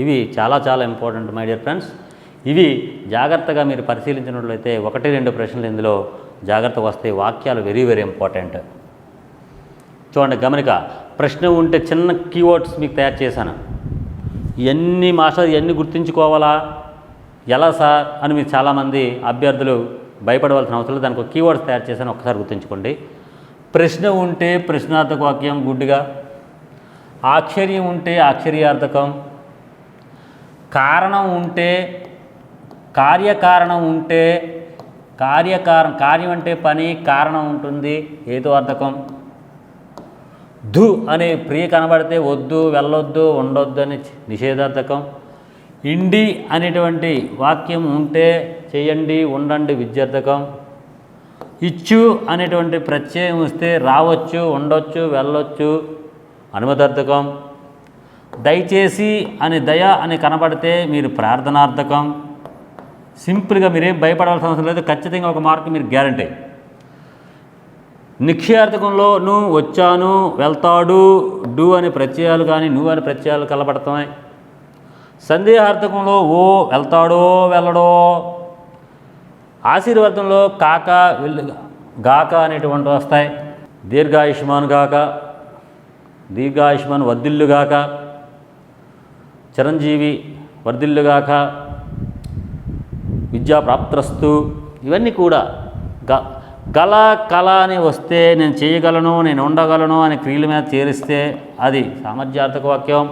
ఇవి చాలా చాలా ఇంపార్టెంట్ మై డియర్ ఫ్రెండ్స్. ఇవి జాగ్రత్తగా మీరు పరిశీలించినట్లయితే 1-2 ప్రశ్నలు ఇందులో జాగ్రత్తగా వస్తాయి. వాక్యాలు వెరీ వెరీ ఇంపార్టెంట్. చూడండి, గమనిక. ప్రశ్న ఉంటే చిన్న కీవర్డ్స్ మీకు తయారు చేశాను. ఇవన్నీ మాస్టర్ ఇవన్నీ గుర్తుంచుకోవాలా, ఎలా సార్ అని మీరు చాలామంది అభ్యర్థులు భయపడవలసిన అవసరం లేదు. దానికి ఒక కీవర్డ్స్ తయారు చేశాను, ఒక్కసారి గుర్తుంచుకోండి. ప్రశ్న ఉంటే ప్రశ్నార్థక వాక్యం గుడ్డిగా, ఆశ్చర్యం ఉంటే ఆశ్చర్యార్థకం, కారణం ఉంటే కార్యకారణం ఉంటే కార్యం అంటే పని, కారణం ఉంటుంది ఏదో అర్థకం. ధు అనే ప్రియ కనబడితే వద్దు, వెళ్ళొద్దు, ఉండొద్దు అని నిషేధార్థకం. ఇండి అనేటువంటి వాక్యం ఉంటే చేయండి, ఉండండి విద్యార్థకం. ఇచ్చు అనేటువంటి ప్రత్యయం వస్తే రావచ్చు, ఉండొచ్చు, వెళ్ళొచ్చు అనుమతార్థకం. దయచేసి అని దయ అని కనబడితే మీరు ప్రార్థనార్థకం. సింపుల్గా మీరేం భయపడాల్సిన అవసరం లేదు, ఖచ్చితంగా ఒక మార్క్ మీరు గ్యారంటీ. నిశ్చయార్థకంలో నువ్వు, వచ్చాను, వెళ్తాడు, డు అనే ప్రత్యయాలు కానీ నువ్వు అనే ప్రత్యయాలు కలబడతాయి. సందేహార్థకంలో ఓ, వెళ్తాడో వెళ్ళడో. ఆశీర్వాదంలో కాక, గాక అనేటువంటి వస్తాయి. దీర్ఘాయుష్మాన్ గాక, దీర్ఘాయుష్మాన్ వర్ధిల్లుగాక, చిరంజీవి వర్ధిల్లుగాక, విద్యాప్రాప్తస్తు. ఇవన్నీ కూడా గల, కళ అని వస్తే నేను చేయగలను, నేను ఉండగలను అని క్రియల మీద చేరిస్తే అది సామర్థ్యార్థక వాక్యం.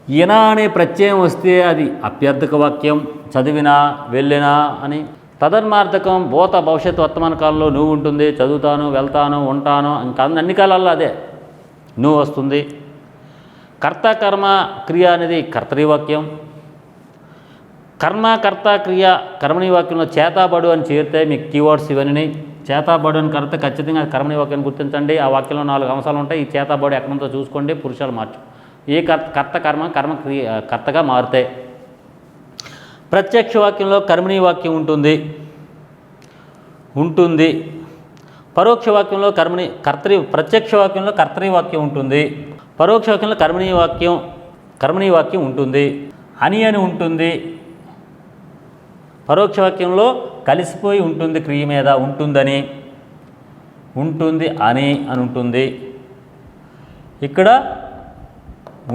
ఈయన అనే ప్రత్యయం వస్తే అది అప్యర్థక వాక్యం. చదివినా, వెళ్ళినా అని. తదన్మార్థకం భూత, భవిష్యత్తు, వర్తమాన కాలంలో నువ్వు ఉంటుంది, చదువుతాను, వెళ్తాను, ఉంటాను, ఇంకా అన్ని కాలాల్లో అదే నువ్వు వస్తుంది. కర్త, కర్మ, క్రియ అనేది కర్తరీవాక్యం. కర్మ, కర్త, క్రియ కర్మణీ వాక్యంలో చేతాబడు అని చేరితే మీకు కీవర్డ్స్ ఇవన్నీ. చేతాబడు అని కర్త ఖచ్చితంగా కర్మణీ వాక్యాన్ని గుర్తించండి. ఆ వాక్యంలో 4 అంశాలు ఉంటాయి. ఈ చేతాబడు ఎక్కడంతో చూసుకోండి, పురుషాలు మార్చు. ఏ కర్త, కర్మ క్రియ కర్తగా మారుతాయి. ప్రత్యక్ష వాక్యంలో కర్మణీ వాక్యం ఉంటుంది. పరోక్ష వాక్యంలో ప్రత్యక్ష వాక్యంలో కర్తరీ వాక్యం ఉంటుంది. పరోక్ష వాక్యంలో కర్మణీ వాక్యం ఉంటుంది. అని ఉంటుంది. పరోక్ష వాక్యంలో కలిసిపోయి ఉంటుంది, క్రియ మీద ఉంటుందని, ఉంటుంది అని ఉంటుంది. ఇక్కడ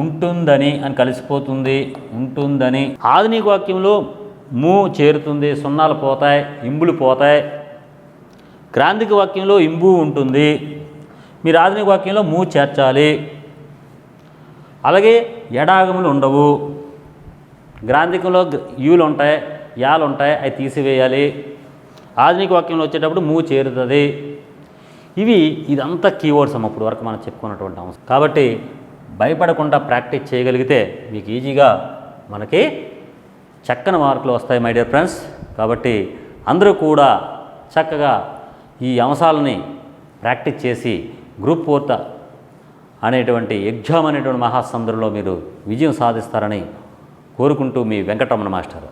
ఉంటుందని అని కలిసిపోతుంది, ఉంటుందని. ఆధునిక వాక్యంలో ము చేరుతుంది, సున్నాలు పోతాయి, ఇంబులు పోతాయి. గ్రాంధిక వాక్యంలో ఇంబు ఉంటుంది. మీరు ఆధునిక వాక్యంలో ము చేర్చాలి. అలాగే ఎడాగములు ఉండవు. గ్రాంథికంలో యూలు ఉంటాయి, యాలు ఉంటాయి, అవి తీసివేయాలి. ఆధునిక వాక్యంలో వచ్చేటప్పుడు మూ చేరుతుంది. ఇదంతా కీవర్డ్స్ అమ్మ ఇప్పుడు వరకు మనం చెప్పుకున్నటువంటి అంశం. కాబట్టి భయపడకుండా ప్రాక్టీస్ చేయగలిగితే మీకు ఈజీగా మనకి చక్కని మార్కులు వస్తాయి మై డియర్ ఫ్రెండ్స్. కాబట్టి అందరూ కూడా చక్కగా ఈ అంశాలని ప్రాక్టీస్ చేసి గ్రూప్ 4 అనేటువంటి ఎగ్జామ్ అనేటువంటి మహాసముద్రంలో మీరు విజయం సాధిస్తారని కోరుకుంటూ మీ వెంకటరమణ మాస్టర్.